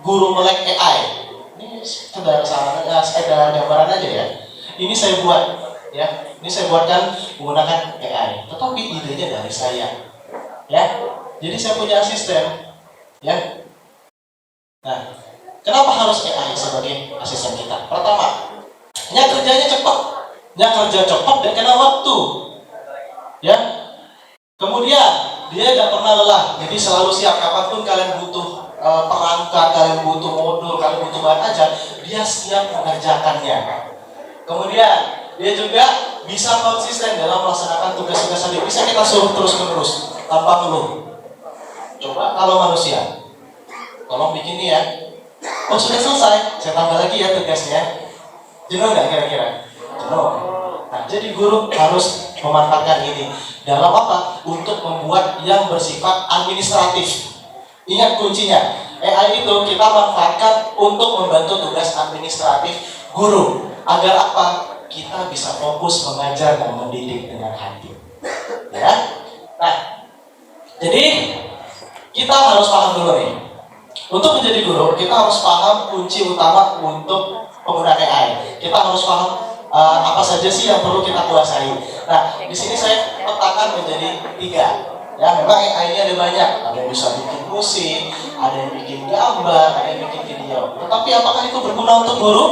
guru melek AI. Ini sekedar gambaran aja ya. Ini saya buat, ya. Ini saya buatkan menggunakan AI. Tetapi idenya dari saya, ya. Jadi saya punya asisten, ya. Nah, kenapa harus AI sebagai asisten kita? Pertama, kerjanya cepat, kerja cepat dan kena waktu, ya. Kemudian dia tidak pernah lelah, jadi selalu siap kapanpun kalian butuh perangkat, kalian butuh modul, kalian butuh bahan ajar, dia siap mengerjakannya. Kemudian dia juga bisa konsisten dalam melaksanakan tugas-tugas tadi. Bisa kita suruh terus-menerus tanpa ngeluh. Coba kalau manusia, tolong bikin nih ya. Oh sudah selesai, saya tambah lagi ya tugasnya. Jenuh nggak kira-kira? Jenuh. Nah, jadi guru harus memanfaatkan ini. Dalam apa? Untuk membuat yang bersifat administratif. Ingat kuncinya, AI itu kita manfaatkan untuk membantu tugas administratif guru. Agar apa? Kita bisa fokus mengajar dan mendidik dengan hati. Ya. Nah, jadi kita harus paham dulu nih. Untuk menjadi guru, kita harus paham kunci utama untuk penggunaan AI. Kita harus paham apa saja sih yang perlu kita kuasai. Nah, di sini saya petakan menjadi 3. Ya, memang AI ini ada banyak. Ada yang bisa bikin musik, ada yang bikin gambar, ada yang bikin video. Tetapi apakah itu berguna untuk guru?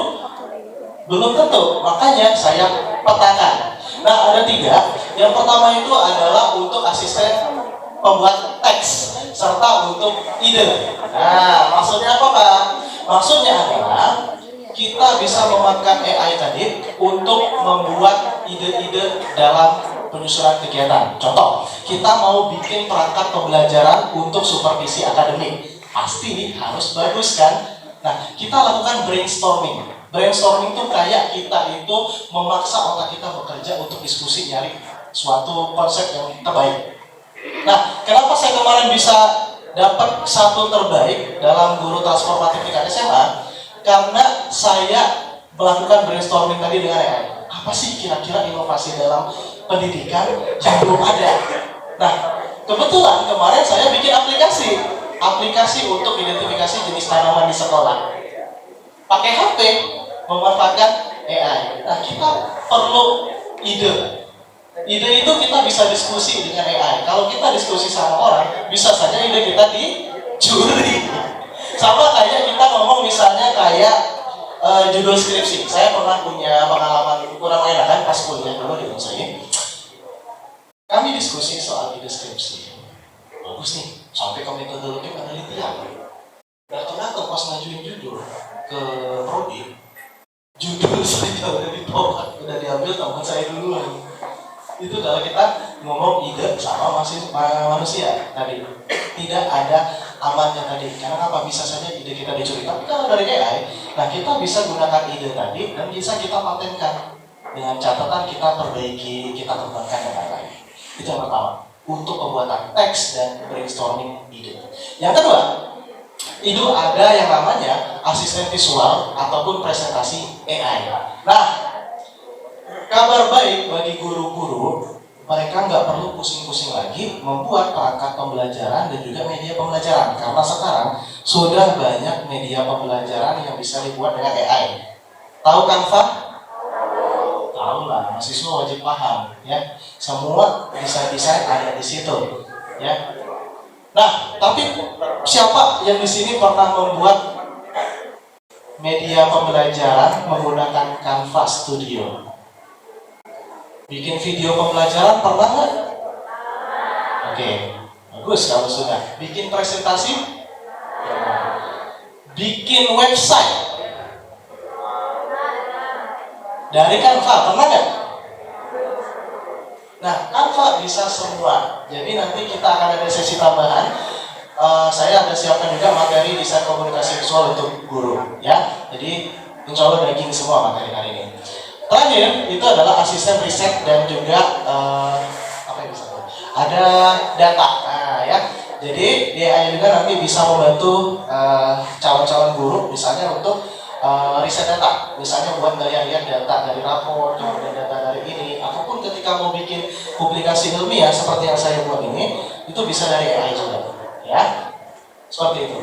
Belum tentu. Makanya saya petakan. Nah, ada 3. Yang pertama itu adalah untuk asisten pembuat teks serta untuk ide. Nah, maksudnya apa Pak? Maksudnya adalah kita bisa memanfaatkan AI tadi untuk membuat ide-ide dalam penyusunan kegiatan. Contoh, kita mau bikin perangkat pembelajaran untuk supervisi akademik. Pasti harus bagus kan? Nah, kita lakukan brainstorming. Brainstorming itu kayak kita itu memaksa otak kita bekerja untuk diskusi nyari suatu konsep yang terbaik. Nah, kenapa saya kemarin bisa dapat 1 terbaik dalam guru transformatif tingkat SMA? Karena saya melakukan brainstorming tadi dengan AI. Apa sih kira-kira inovasi dalam pendidikan yang belum ada? Nah, kebetulan kemarin saya bikin aplikasi untuk identifikasi jenis tanaman di sekolah. Pakai HP, memanfaatkan AI. Nah, kita perlu ide. Ide itu kita bisa diskusi dengan AI. Kalau kita diskusi sama orang, bisa saja ide kita dicuri. Sama kayak kita ngomong misalnya kayak judul skripsi. Saya pernah punya pengalaman kurang enak kan pas kuliah dulu di Unsai. Kami diskusi soal ide skripsi. Bagus nih, sampai ke metodologi penelitian. Ternyata pas ngajuin judul ke prodi, judul saya udah ditolak, udah diambil teman saya duluan. Itu kalau kita ngomong ide sama manusia tadi, tidak ada amannya tadi. Karena apa? Bisa saja ide kita dicuri. Tapi kalau dari AI, nah kita bisa gunakan ide tadi dan bisa kita patenkan dengan catatan kita perbaiki, kita kembangkan dan lain-lain. Itu yang pertama. untuk pembuatan teks dan brainstorming ide. Yang kedua, itu ada yang namanya asisten visual ataupun presentasi AI. Nah, kabar baik bagi guru-guru, mereka nggak perlu pusing-pusing lagi membuat perangkat pembelajaran dan juga media pembelajaran, karena sekarang sudah banyak media pembelajaran yang bisa dibuat dengan AI. Tahu Canva? Tahu lah, mahasiswa wajib paham, ya. Semua desain-desain ada di situ, ya. Nah, tapi siapa yang di sini pernah membuat media pembelajaran menggunakan Canva Studio? Bikin video pembelajaran pernah nggak? Oke, bagus kalau sudah. Bikin presentasi? Bikin website? Dari Canva, pernah nggak? Nah, Canva bisa semua. Jadi nanti kita akan ada sesi tambahan. Saya ada siapkan juga materi desain komunikasi visual untuk guru, ya. Jadi insya Allah daging semua materi hari ini. Terakhir itu adalah asisten riset dan juga apa yang bisa ada data. Nah, ya. Jadi AI juga nanti bisa membantu calon-calon guru misalnya untuk riset data, misalnya buat kalian lihat data dari rapor, kemudian data dari ini, ataupun ketika mau bikin publikasi ilmiah seperti yang saya buat ini, itu bisa dari AI juga, ya, seperti itu.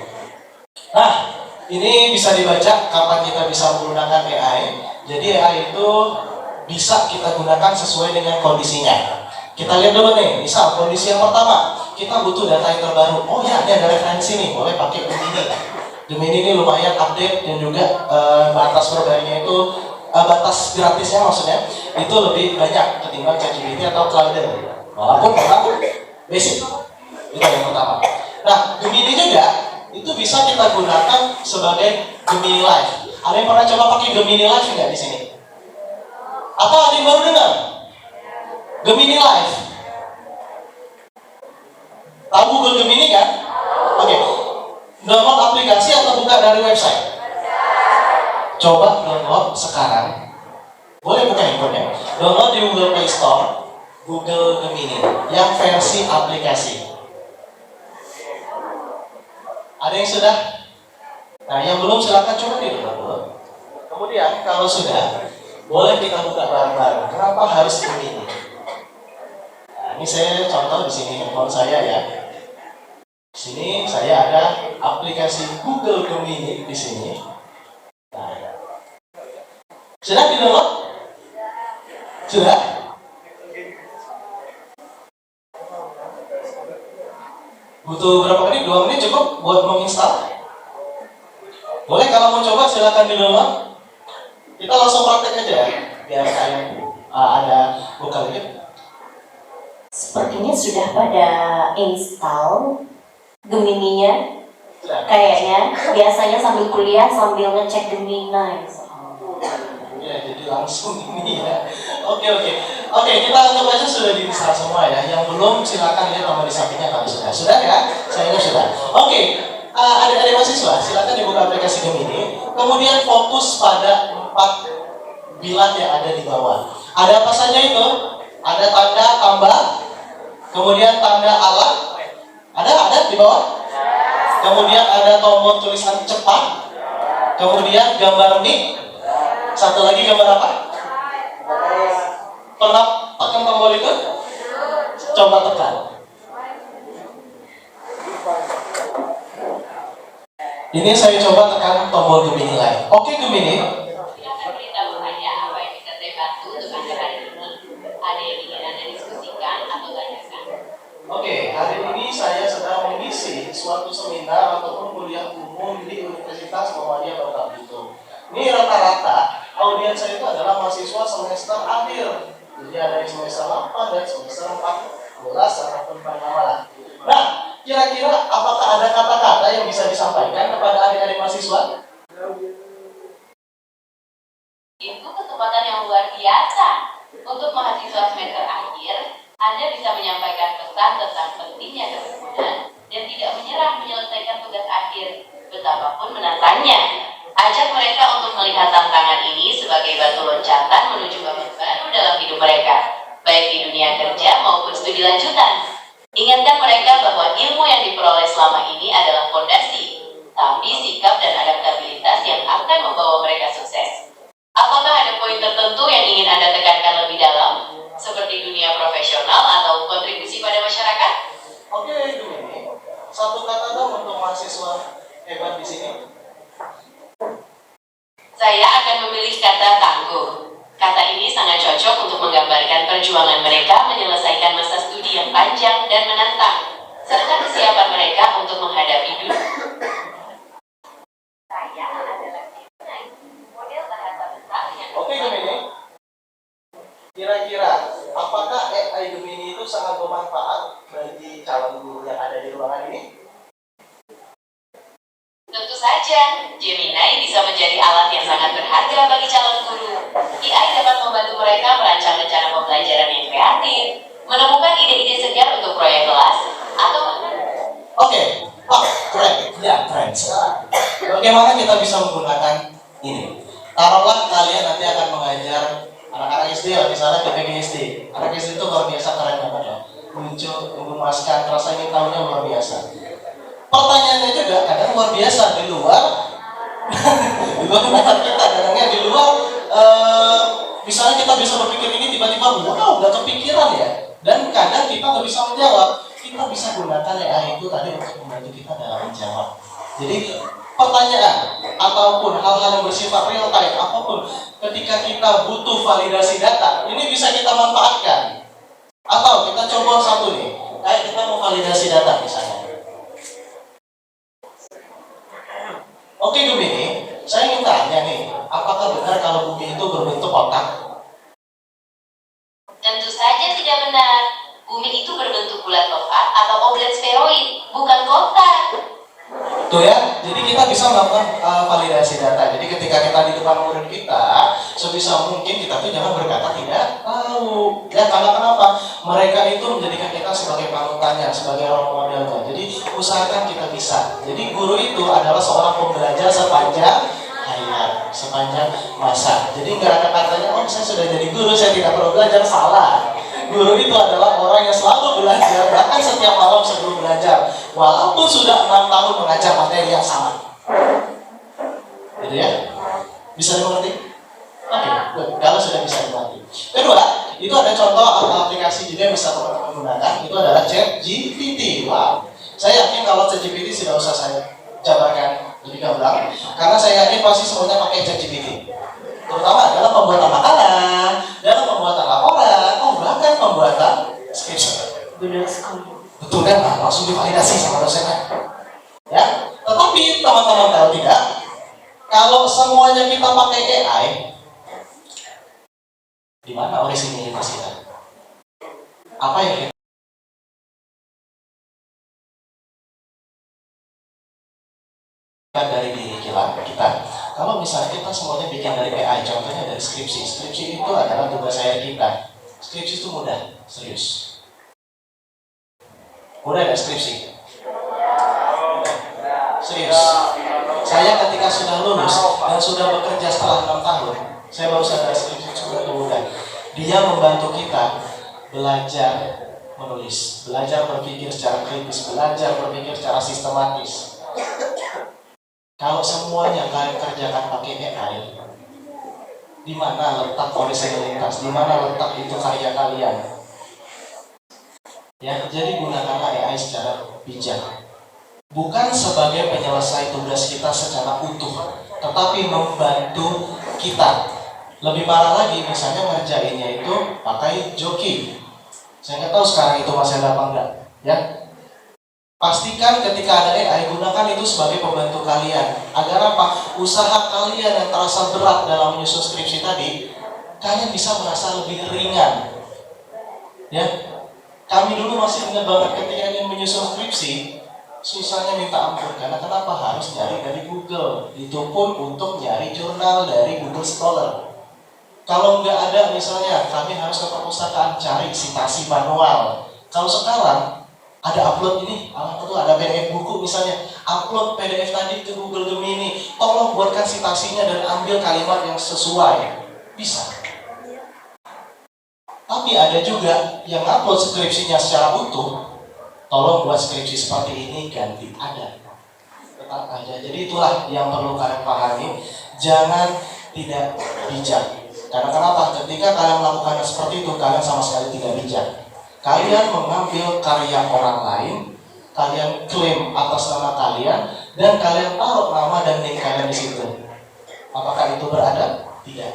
Nah, ini bisa dibaca kapan kita bisa menggunakan AI. Jadi AI itu bisa kita gunakan sesuai dengan kondisinya. Kita lihat dulu nih, misal kondisi yang pertama, kita butuh data yang terbaru. Oh ya, ini ada referensi nih, boleh pakai Gemini. Gemini ini lumayan update dan juga batas berbayarnya itu batas gratisnya maksudnya itu lebih banyak ketimbang ChatGPT atau Claude. Walaupun memang basic. Itu yang pertama. Nah, Gemini juga itu bisa kita gunakan sebagai Gemini Live. Ada yang pernah coba pakai Gemini Live nggak di sini? Atau ada yang baru dengar? Gemini Live. Tahu Google Gemini kan? Oke. Download aplikasi atau buka dari website? Coba download sekarang. Boleh buka handphonenya. Download di Google Play Store Google Gemini yang versi aplikasi. Ada yang sudah? Nah, yang belum silakan coba di download. Kemudian kalau sudah, boleh kita buka bareng-bareng. Kenapa harus Gemini? Nah, ini saya contoh di sini handphone saya ya. Di sini saya ada aplikasi Google Gemini di sini. Nah, sudah di-download? Sudah? Butuh berapa menit? 2 menit cukup buat menginstal? Boleh kalau mau coba silakan di-download. Kita langsung praktek aja biar kalian ada buka lagi.
Sepertinya sudah pada install Gemininya. Kayaknya biasanya sambil kuliah sambil ngecek Gemini.
Ya, jadi langsung ini ya. Oke, kita anggap aja sudah diinstal semua ya. Yang belum silakan lihat nomor di sampingnya kalau sudah. Sudah ya? Saya ingat sudah. Oke, adik-adik mahasiswa silakan dibuka aplikasi Gemini. Kemudian fokus pada 4 bilah yang ada di bawah. Ada apa saja itu? Ada tanda tambah, kemudian tanda alat. Ada di bawah? Kemudian ada tombol tulisan cepat. Kemudian gambar mic. Satu lagi gambar apa? Pernah tekan tombol itu? Coba tekan. Ini saya coba tekan tombol Gemini Live. Oke Gemini.
Silakan beritahu saya apa yang bisa saya bantu untuk Anda hari ini. Ada yang ingin Anda diskusikan atau tanyakan?
Oke, hari ini saya sedang mengisi suatu seminar ataupun kuliah umum di Universitas Muhammadiyah Bangka Belitung. Ini rata-rata audiens saya itu adalah mahasiswa semester akhir. Jadi ada yang semester 8 dan semester 14 ataupun panjang. Nah, kira-kira apakah ada kata-kata yang bisa disampaikan kepada adik-adik mahasiswa?
Itu kesempatan yang luar biasa. Untuk mahasiswa semester akhir, Anda bisa menyampaikan pesan tentang pentingnya ketekunan dan tidak menyerah menyelesaikan tugas akhir, betapapun menantangnya. Ajak mereka untuk melihat tantangan ini sebagai batu loncatan menuju babak baru dalam hidup mereka, baik di dunia kerja maupun studi lanjutan. Ingatkan mereka bahwa ilmu yang diperoleh selama ini adalah fondasi, tapi sikap dan adaptabilitas yang akan membawa mereka sukses. Apakah ada poin tertentu yang ingin Anda tekankan lebih dalam, seperti dunia profesional atau kontribusi pada masyarakat?
Oke, ini satu kata dong untuk mahasiswa hebat di sini.
Saya akan memilih kata tangguh. Kata ini sangat cocok untuk menggambarkan perjuangan mereka menyelesaikan masa studi yang panjang dan menantang, serta kesiapan mereka untuk menghadapi dunia. Saya adalah Gemini, model bahasa besar yang...
Oke, Gemini. Kira-kira apakah AI Gemini itu sangat bermanfaat bagi calon guru yang ada di ruangan ini?
Tentu saja, Gemini bisa menjadi alat yang sangat berharga bagi calon guru. AI dapat membantu mereka merancang rencana pembelajaran yang kreatif, menemukan ide-ide segar untuk proyek kelas, atau bahkan...
Oke, keren. Ya, keren. Sekarang, bagaimana kita bisa menggunakan ini? Taruhlah kalian nanti akan mengajar anak-anak SD, misalnya di PGSD. Anak SD itu luar biasa keren banget loh. Lucu, memuaskan, rasa ingin tahunya luar biasa. Pertanyaannya juga kadang luar biasa di luar di luar nalar kita, kadangnya di luar misalnya kita bisa berpikir ini tiba-tiba wow, udah kepikiran ya, dan kadang kita nggak bisa menjawab. Kita bisa gunakan AI itu tadi untuk membantu kita dalam menjawab. Jadi pertanyaan ataupun hal-hal yang bersifat real time apapun, ketika kita butuh validasi data, ini bisa kita manfaatkan. Atau kita coba satu nih, kayak kita mau validasi data misalnya. Oke Gemini, saya ingin tanya nih, apakah benar kalau bumi itu berbentuk kotak?
Tentu saja tidak benar. Bumi itu berbentuk bulat total atau oblet sferoid, bukan kotak.
Tuh ya, jadi kita bisa melakukan validasi data. Jadi ketika kita di depan murid kita, sebisa mungkin kita tuh jangan berkata tidak tahu. Ya, karena kenapa? Mereka itu menjadikan kita sebagai panutannya, sebagai role modelnya. Jadi usahakan kita bisa. Jadi guru itu adalah seorang pembelajar sepanjang hayat, sepanjang masa. Jadi nggak ada katanya, oh saya sudah jadi guru, saya tidak perlu belajar. Salah. Guru itu adalah orang yang selalu belajar, bahkan setiap malam sebelum belajar, walaupun sudah 6 tahun mengajar materi yang sama. Gitu ya? Bisa dimengerti? Oke, kalau sudah bisa dimengerti. Kedua, itu ada contoh aplikasi juga yang bisa teman-teman gunakan, itu adalah ChatGPT. Wow. Saya yakin kalau ChatGPT tidak usah saya jabarkan lebih gamblang, karena saya yakin pasti semuanya pakai ChatGPT. Terutama dalam pembuatan makanan, dalam pembuatan laporan, bahkan pembuatan skripsi.
Benar sekali.
Betul kan? Nah, langsung divalidasi sama dosennya. Ya, tetapi teman-teman tahu tidak? Kalau semuanya kita pakai AI, di mana orisinilitas kita? Apa yang kita dari diri kita? Kalau misalnya kita semuanya bikin dari AI, contohnya dari skripsi. Skripsi itu adalah tugas akhir kita. Skripsi itu mudah, serius. Mudah nggak skripsi? Serius. Saya ketika sudah lulus dan sudah bekerja setelah 6 tahun, saya baru sadar skripsi itu begitu mudah. Dia membantu kita belajar menulis, belajar berpikir secara kritis, belajar berpikir secara sistematis. Kalau semuanya kalian kerjakan pakai AI, di mana letak orisinilitas, di mana letak itu karya kalian? Ya, jadi gunakanlah AI secara bijak. Bukan sebagai penyelesai tugas kita secara utuh, tetapi membantu kita. Lebih parah lagi, misalnya ngerjainnya itu pakai joki. Saya nggak tahu sekarang itu masih ada apa enggak, ya. Pastikan ketika ada AI, gunakan itu sebagai pembantu kalian. Agar apa? Usaha kalian yang terasa berat dalam menyusun skripsi tadi, kalian bisa merasa lebih ringan. Ya, kami dulu masih ingat banget ketika ingin menyusun skripsi, susahnya minta ampun. Karena kenapa? Harus nyari dari Google. Itu pun untuk nyari jurnal dari Google Scholar. Kalau nggak ada misalnya, kami harus ke perpustakaan cari sitasi manual. Kalau sekarang ada upload ini, ada PDF buku misalnya, upload PDF tadi ke Google Gemini, tolong buatkan sitasinya dan ambil kalimat yang sesuai. Bisa. Tapi ada juga yang upload skripsinya secara utuh, tolong buat skripsi seperti ini ganti, ada. Tetap aja. Jadi itulah yang perlu kalian pahami. Jangan tidak bijak. Karena kenapa? Ketika kalian melakukan seperti itu, kalian sama sekali tidak bijak. Kalian mengambil karya orang lain, kalian klaim atas nama kalian, dan kalian taruh nama dan link kalian di situ. Apakah itu beradab? Tidak.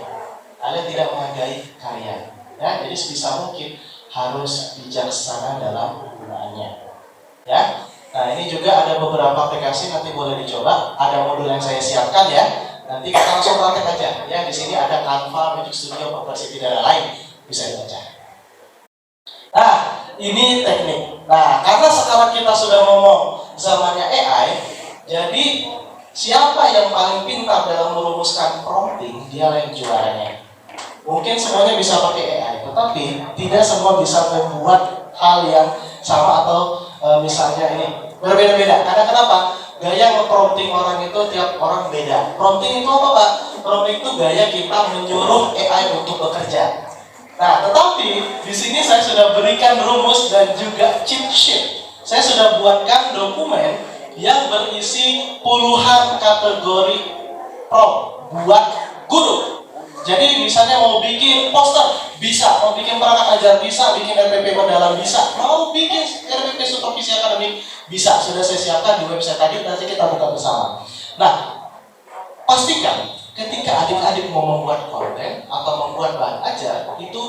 Kalian tidak menghargai karya. Ya, jadi sebisa mungkin harus bijaksana dalam penggunaannya. Ya. Nah, ini juga ada beberapa aplikasi, nanti boleh dicoba. Ada modul yang saya siapkan ya. Nanti kita langsung praktek aja. Ya, di sini ada Canva, Magic Studio, Perplexity dan lain bisa dibaca. Nah, ini teknik. Nah, karena sekarang kita sudah ngomong zamannya AI, jadi siapa yang paling pintar dalam merumuskan prompting, dialah yang juaranya. Mungkin semuanya bisa pakai AI, tetapi tidak semua bisa membuat hal yang sama atau misalnya ini berbeda-beda. Karena kenapa? Gaya nge-prompting orang itu tiap orang beda. Prompting itu apa, Pak? Prompting itu gaya kita menyuruh AI untuk bekerja. Nah, tetapi di sini saya sudah berikan rumus dan juga cheat sheet. Saya sudah buatkan dokumen yang berisi puluhan kategori prompt buat guru. Jadi misalnya mau bikin poster bisa, mau bikin perangkat ajar bisa, bikin RPP mendalam bisa, mau bikin RPP supervisi akademik bisa. Sudah saya siapkan di website tadi, nanti kita buka bersama. Nah, pastikan ketika adik-adik mau membuat konten atau membuat bahan ajar, itu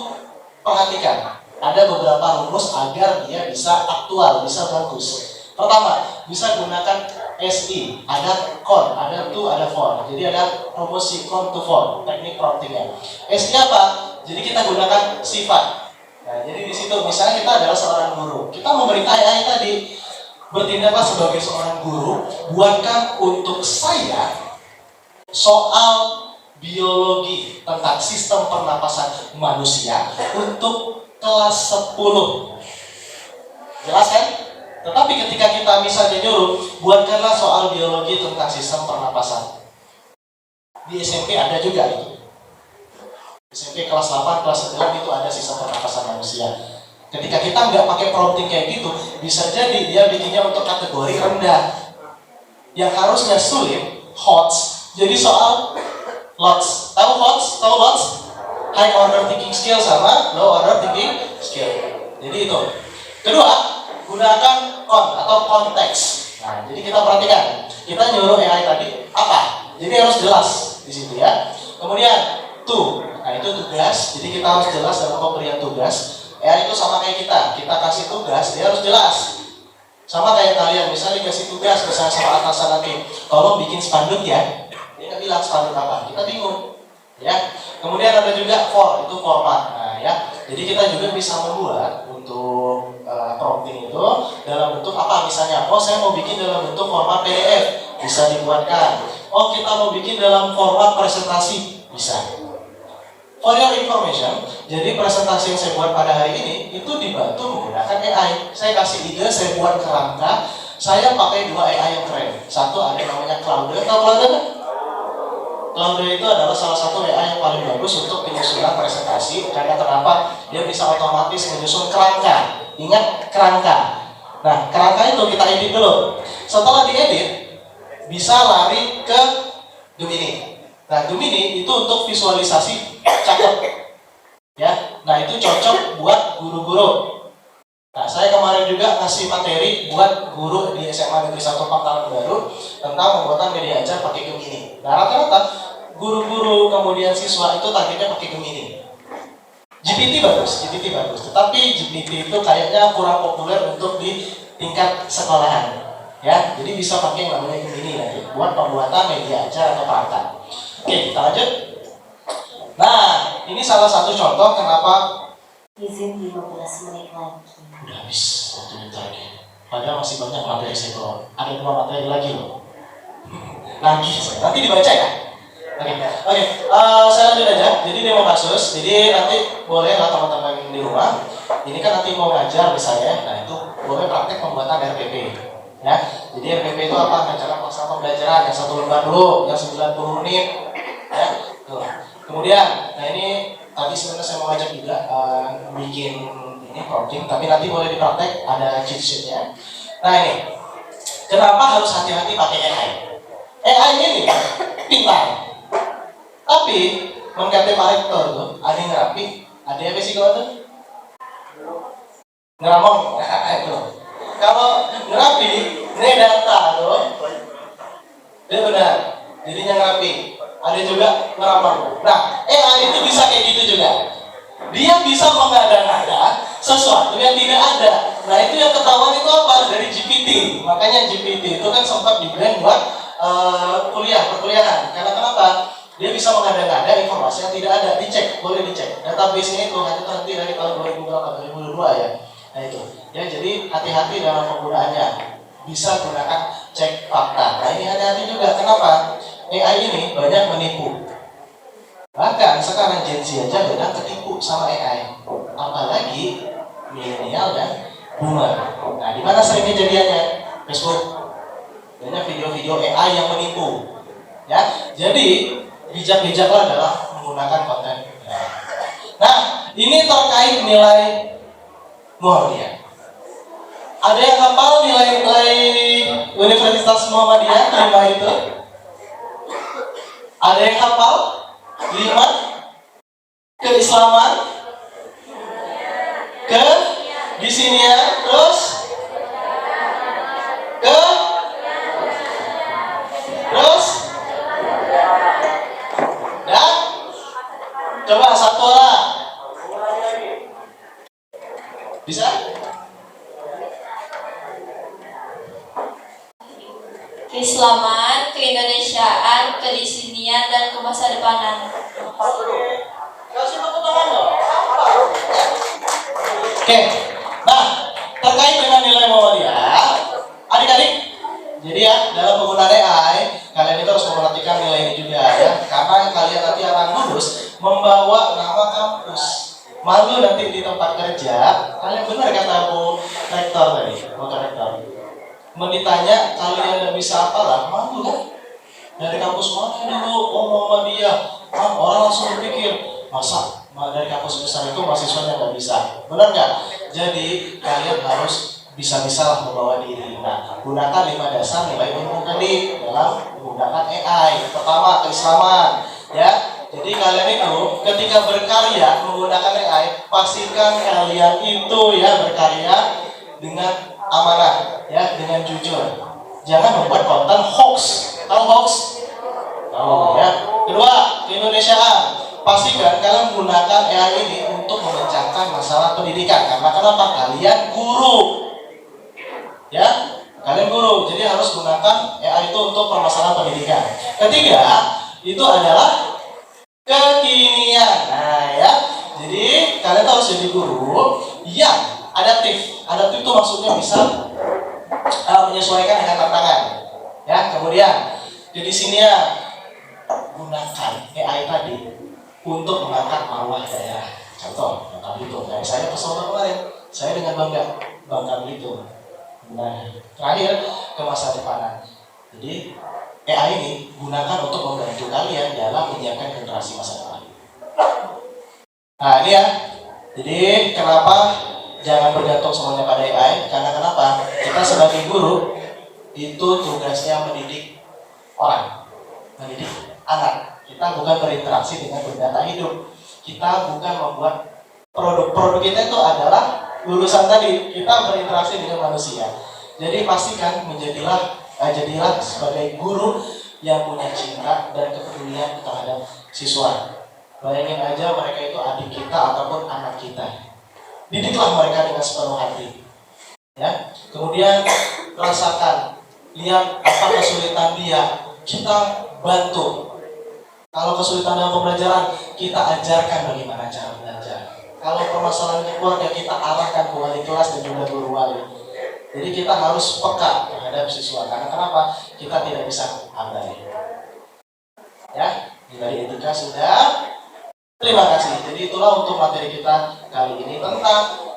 perhatikan ada beberapa rumus agar dia bisa aktual, bisa bagus. Pertama, bisa gunakan SI, ada con, ada to, ada for. Jadi ada rumus si con to for, teknik promptingnya. SI apa? Jadi kita gunakan sifat. Nah, jadi di situ misalnya kita adalah seorang guru, kita memerintah AI tadi bertindaklah sebagai seorang guru, buatkan untuk saya soal biologi tentang sistem pernapasan manusia untuk kelas 10. Jelas kan? Tetapi ketika kita misalnya nyuruh, buatkanlah soal biologi tentang sistem pernapasan. Di SMP ada juga itu. SMP kelas 8, kelas 9 itu ada sistem pernapasan manusia. Ketika kita nggak pakai prompting kayak gitu, bisa jadi dia bikinnya untuk kategori rendah. Yang harusnya sulit, HOTS, jadi soal LOTS. Tahu HOTS? Tahu LOTS? High order thinking skill sama low order thinking skill. Jadi itu. Kedua, gunakan atau konteks. Nah, jadi kita perhatikan. Kita nyuruh AI tadi apa? Jadi harus jelas di situ ya. Kemudian to. Nah, itu tugas. Jadi kita harus jelas dalam pemberian tugas. AI itu sama kayak kita. Kita kasih tugas, dia harus jelas. Sama kayak kalian, misalnya kasih tugas misalnya sama atasan nanti, tolong bikin spanduk ya. Dia nggak bilang spanduk apa, kita bingung. Ya. Kemudian ada juga for, itu format. Nah, ya. Jadi kita juga bisa membuat untuk prompting itu dalam bentuk apa misalnya? Oh, saya mau bikin dalam bentuk format PDF, bisa dibuatkan. Oh, kita mau bikin dalam format presentasi, bisa. For your information, jadi presentasi yang saya buat pada hari ini itu dibantu menggunakan AI. Saya kasih ide, saya buat kerangka, saya pakai 2 AI yang keren. Satu ada namanya Claude, tahu Claude kan? Claude itu adalah salah satu AI yang paling bagus untuk penyusunan presentasi. Karena kenapa? Dia bisa otomatis menyusun kerangka. Ingat kerangka. Nah, kerangka itu kita edit dulu. Setelah diedit, bisa lari ke Gemini. Nah, Gemini itu untuk visualisasi cakep. Ya, nah itu cocok buat guru-guru. Nah, saya kemarin juga ngasih materi buat guru di SMA Negeri 1 Pangkalan Baru tentang pembuatan media ajar pakai Gemini. Nah, rata-rata guru-guru kemudian siswa itu targetnya pakai Gemini. GPT bagus, tetapi GPT itu kayaknya kurang populer untuk di tingkat sekolahan. Ya, jadi bisa pakai yang namanya Gemini nanti buat pembuatan media ajar atau perangkat. Oke, kita lanjut. Nah, ini salah satu contoh kenapa
Izin 15 menit lagi.
udah habis waktunya tadi. Padahal masih banyak materi saya bawa. Ada 2 materi lagi loh. Lagi, nanti dibaca ya. Oke. Saya lanjut aja. Jadi demo kasus. Jadi nanti boleh lah teman-teman di rumah. Ini kan nanti mau ngajar misalnya. Nah itu boleh praktek pembuatan RPP. Ya. Jadi RPP itu apa? Rencana pelaksanaan pembelajaran yang 1 lembar dulu, yang 90 menit. Ya. Tuh. Kemudian, nah ini tadi sebenarnya saya mau ngajak juga bikin ini ini prompting, tapi nanti boleh dipraktek, ada cheat sheet-nya. Nah ini, kenapa harus hati-hati pakai AI? AI ini pintar, tapi mengkate Pak Rektor tuh, ada yang ngerapi, ada yang basic tuh ngeramong, nah itu. Kalau ngerapi, ini data tuh, dia benar, jadinya ngerapi. Ada juga ngeramong. Nah, AI itu bisa kayak gitu juga. Dia bisa mengada-ngada sesuatu yang tidak ada. Nah, itu yang ketahuan itu apa? Dari GPT. Makanya GPT itu kan sempat di-brand buat perkuliahan. Karena kenapa? Dia bisa mengada-ngada informasi yang tidak ada. Dicek, boleh dicek. Database-nya itu nanti dari tahun 2002 ya. Nah itu. Ya, jadi hati-hati dalam penggunaannya. Bisa gunakan cek fakta. Nah, ini hati-hati juga. Kenapa? AI ini banyak menipu. Bahkan sekarang Gen Z aja banyak ketipu sama AI. Apalagi milenial dan boomer. Nah, di mana sering kejadiannya? Facebook. Banyak video-video AI yang menipu. Ya, jadi bijak-bijaklah dalam menggunakan konten. Nah, ini terkait nilai Muhammadiyah. Ada yang hafal nilai-nilai Universitas Muhammadiyah 5 itu? Ada yang hafal? 5 keislaman, ke di sini ya, terus ke terus dan coba satu orang bisa?
Keislaman, keindonesiaan, kedisinian, dan kemasa depanan.
Kasih tepuk tangan dong. Oke, nah terkait dengan nilai Muhammadiyah, adik-adik, jadi ya dalam penggunaan AI kalian itu harus memperhatikan nilai ini juga ya, karena kalian nanti akan lulus membawa nama kampus. Malu nanti di tempat kerja, kalian benar kata Bu Rektor tadi, Bapak Rektor. Ditanya kalian tidak bisa apalah, malu kan? Dari kampus mana dulu? Oh Muhammadiyah. Orang langsung berpikir, masa dari kampus besar itu mahasiswanya nggak bisa? Benar nggak? Jadi kalian harus bisa-bisalah membawa diri. Nah, gunakan 5 dasar nilai ilmu tadi dalam menggunakan AI. Pertama, keislaman, ya. Jadi kalian itu ketika berkarya menggunakan AI, pastikan kalian itu ya berkarya dengan amanah, ya, dengan jujur. Jangan membuat konten hoax. Tahu hoax? Tahu ya. Kedua, keindonesiaan. Pastikan kalian menggunakan AI ini untuk memecahkan masalah pendidikan. Karena kenapa? Kalian guru. Ya, kalian guru. Jadi harus gunakan AI itu untuk permasalahan pendidikan. Ketiga, itu adalah kekinian. Nah, ya. Jadi kalian harus jadi guru yang adaptif. Adaptif itu maksudnya bisa menyesuaikan dengan tantangan. Ya, kemudian jadi sini ya gunakan AI tadi untuk mengangkat marwah daerah. Contoh, Bangka Belitung. Nah, saya pesona kemarin, saya dengan bangga Bangka Belitung. Nah, terakhir ke masa depanan. Jadi AI ini gunakan untuk membantu kalian dalam menyiapkan generasi masa depan. Nah, ini ya. Jadi kenapa jangan bergantung semuanya pada AI? Karena kenapa? Kita sebagai guru itu tugasnya mendidik orang, mendidik anak. Kita bukan berinteraksi dengan benda tak hidup. Kita bukan membuat produk kita itu adalah lulusan tadi. Kita berinteraksi dengan manusia. Jadi pastikan jadilah sebagai guru yang punya cinta dan kepedulian terhadap siswa. Bayangin aja mereka itu adik kita ataupun anak kita. Didiklah mereka dengan sepenuh hati. Ya. Kemudian rasakan, lihat apa kesulitan dia, kita bantu. Kalau kesulitan dalam pembelajaran, kita ajarkan bagaimana cara belajar. Kalau permasalahan keluarga, kita arahkan ke wali kelas dan juga guru wali. Jadi kita harus peka terhadap siswa. Karena kenapa? Kita tidak bisa abai. Ya, nilai etika sudah. Terima kasih. Jadi itulah untuk materi kita kali ini tentang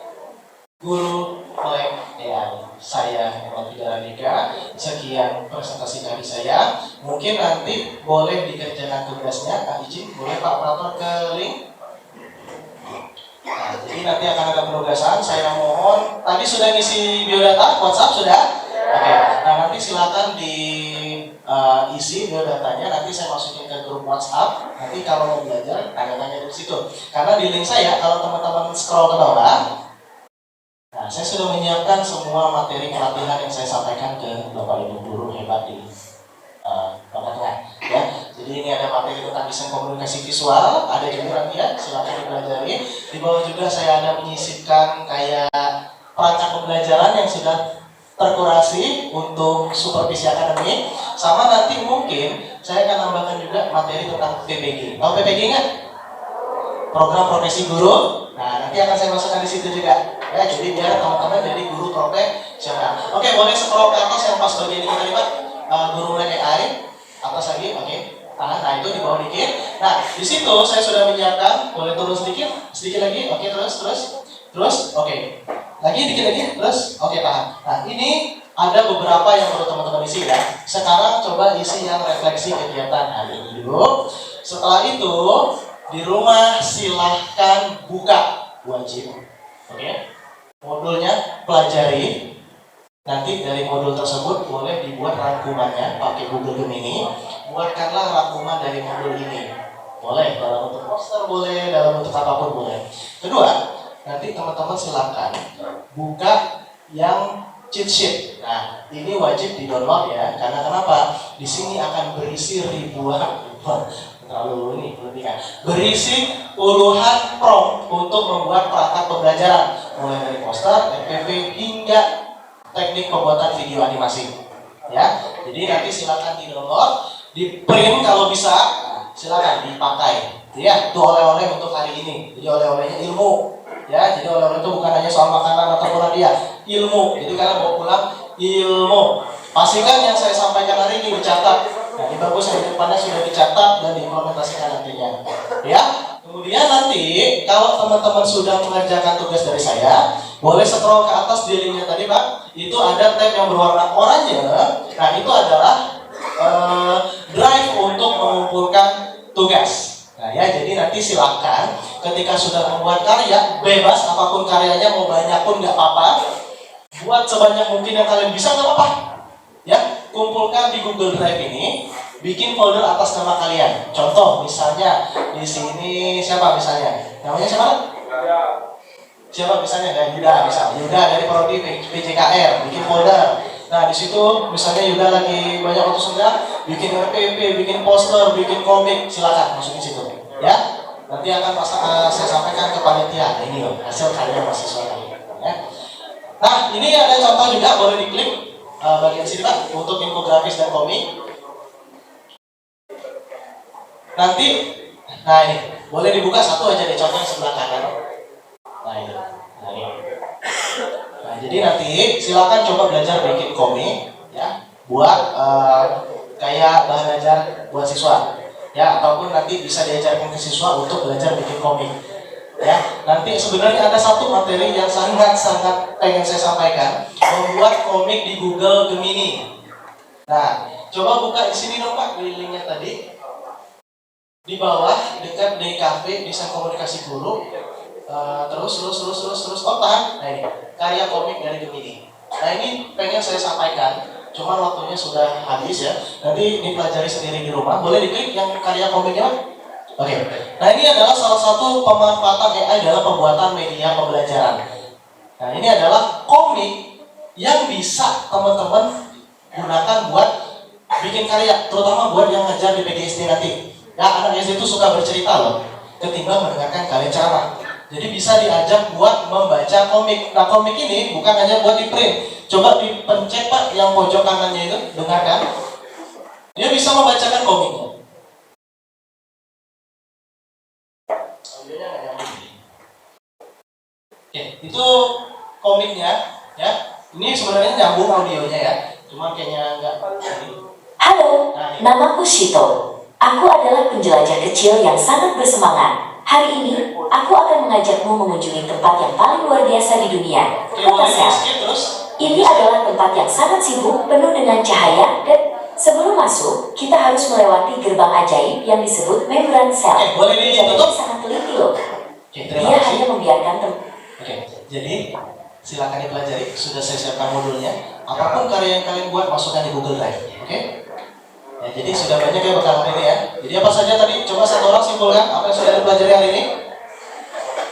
guru melek AI. Saya Eman Fidarandika. Sekian presentasi dari saya. Mungkin nanti boleh dikerjakan tugasnya. Izin, boleh Pak Operator ke link. Nah, jadi nanti akan ada penugasan. Saya mohon, tadi sudah ngisi biodata WhatsApp sudah? Oke. Nah, nanti silakan di isi biodatanya. Nanti saya masukin ke grup WhatsApp. Nanti kalau mau belajar, tanya-tanya di situ. Karena di link saya, kalau teman-teman scroll ke bawah, nah, saya sudah menyiapkan semua materi pelatihan yang saya sampaikan ke Bapak Ibu guru hebat di Bapak Tengah. Ya, jadi ini ada materi tentang desain komunikasi visual, ada juga nanti ya, silakan dipelajari. Di bawah juga saya ada menyisipkan kayak perangkat pembelajaran yang sudah terkurasi untuk supervisi akademik, sama nanti mungkin saya akan tambahkan juga materi tentang PPG. Tahu PPG nggak? Program profesi guru. Nah, nanti akan saya masukkan di situ juga. Ya, jadi biar teman-teman jadi guru profesional. Oke, boleh scroll ke atas yang pas bagian ini tadi Pak. Guru mulai AI atas lagi, oke. Nah itu di bawah dikit. Nah, di situ saya sudah menyiapkan. Boleh turun sedikit lagi. Oke, terus, oke. Lagi dikit lagi, terus, oke, tahan. Nah, ini ada beberapa yang perlu teman-teman isi ya. Sekarang coba isi yang refleksi kegiatan hari ini dulu. Setelah itu di rumah silahkan buka, wajib. Oke. Modulnya pelajari. Nanti dari modul tersebut boleh dibuat rangkumannya pakai Google Gemini. Buatkanlah rangkuman dari modul ini. Boleh dalam bentuk poster, boleh dalam bentuk apapun boleh. Kedua, nanti teman-teman silakan buka yang cheat sheet. Nah, ini wajib di-download ya. Karena kenapa? Di sini akan berisi ribuan terlalu ini berlebihan. Berisi puluhan prompt untuk membuat perangkat pembelajaran, mulai dari poster, FPV hingga teknik pembuatan video animasi. Ya, jadi nanti silakan di-download, di-print kalau bisa, silakan dipakai. Ya, itu oleh-oleh untuk hari ini. Jadi oleh-olehnya ilmu. Ya, jadi oleh-oleh itu bukan hanya soal makanan ataupun hadiah, ilmu. Jadi kalian bawa pulang ilmu. Pastikan yang saya sampaikan hari ini dicatat. Nah, ini bagus yang depannya sudah dicatat dan diimplementasikan nantinya. Ya, kemudian nanti kalau teman-teman sudah mengerjakan tugas dari saya, boleh scroll ke atas di linknya tadi Pak. Itu ada tab yang berwarna oranye. Nah, itu adalah drive untuk mengumpulkan tugas. Nah ya, jadi nanti silakan ketika sudah membuat karya, bebas apapun karyanya, mau banyak pun nggak apa-apa. Buat sebanyak mungkin yang kalian bisa nggak apa-apa. Ya, kumpulkan di Google Drive ini, bikin folder atas nama kalian. Contoh, misalnya di sini siapa misalnya? Namanya siapa? Siapa misalnya? Yuda, misalnya Yuda dari prodi PJKR, bikin folder. Nah, di situ misalnya Yuda lagi banyak waktu senggang, bikin RPP, bikin poster, bikin komik, silakan masukin situ. Ya, nanti akan saya sampaikan ke panitia. Nah, ini loh hasil karya mahasiswa kami. Ya. Nah, ini ada contoh juga, boleh diklik bagian sini Pak untuk infografis dan komik. Nanti, nah ini boleh dibuka satu aja deh, contoh yang sebelah kanan. Nah ini. Nah, jadi nanti silakan coba belajar bikin komik ya, buat kayak bahan ajar buat siswa ya, ataupun nanti bisa diajarkan ke siswa untuk belajar bikin komik ya. Nanti sebenarnya ada satu materi yang sangat pengen saya sampaikan, membuat komik di Google Gemini. Nah, coba buka di sini dong Pak, di linknya tadi di bawah dekat DKV desain komunikasi guru. Terus oh tahan. Nah ini karya komik dari Gemini. Nah ini pengen saya sampaikan, cuman waktunya sudah habis ya. Nanti dipelajari sendiri di rumah. Boleh diklik yang karya komiknya. Oke. Nah ini adalah salah satu pemanfaatan AI dalam pembuatan media pembelajaran. Nah ini adalah komik yang bisa teman-teman gunakan buat bikin karya, terutama buat yang ngajar di PGSD nanti. Ya, anak SD itu suka bercerita loh, ketimbang mendengarkan kalian ceramah. Jadi bisa diajak buat membaca komik. Nah komik ini bukan hanya buat di print. Coba dipencet Pak yang pojok kanannya itu, dengarkan. Dia bisa membacakan komiknya. Oke, itu komiknya ya. Ini sebenarnya nyambung audionya ya. Cuma kayaknya enggak.
Halo, namaku Shito. Aku adalah penjelajah kecil yang sangat bersemangat. Hari ini, aku akan mengajakmu mengunjungi tempat yang paling luar biasa di dunia, kota Sel. Ini adalah tempat yang sangat sibuk, penuh dengan cahaya, dan sebelum masuk, kita harus melewati gerbang ajaib yang disebut Membran Sel.
Boleh ditutup?
Sangat teliti loh.
Oke, terima
Dia
kasih.
hanya membiarkan
Oke, jadi silakan dipelajari. Sudah saya siapkan modulnya. Apapun karya yang kalian buat, masukkan di Google Drive. Oke? Ya, jadi sudah banyak ya bekal hari ini ya. Jadi apa saja tadi? Coba satu orang simpulkan apa yang sudah dipelajari hari ini.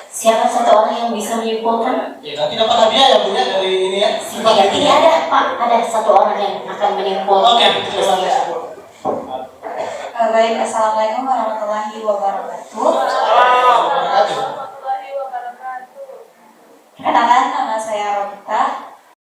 Siapa satu orang yang bisa menyimpulkan?
Ya, nanti dapat hadiah ya Bu ya dari ini ya.
Ya, ini ada Pak, ada satu orang yang akan menyimpulkan.
Oke, terima kasih.
Baik, assalamualaikum warahmatullahi wabarakatuh.
Wabarakatuh.
Perkenalkan, nama saya Robita.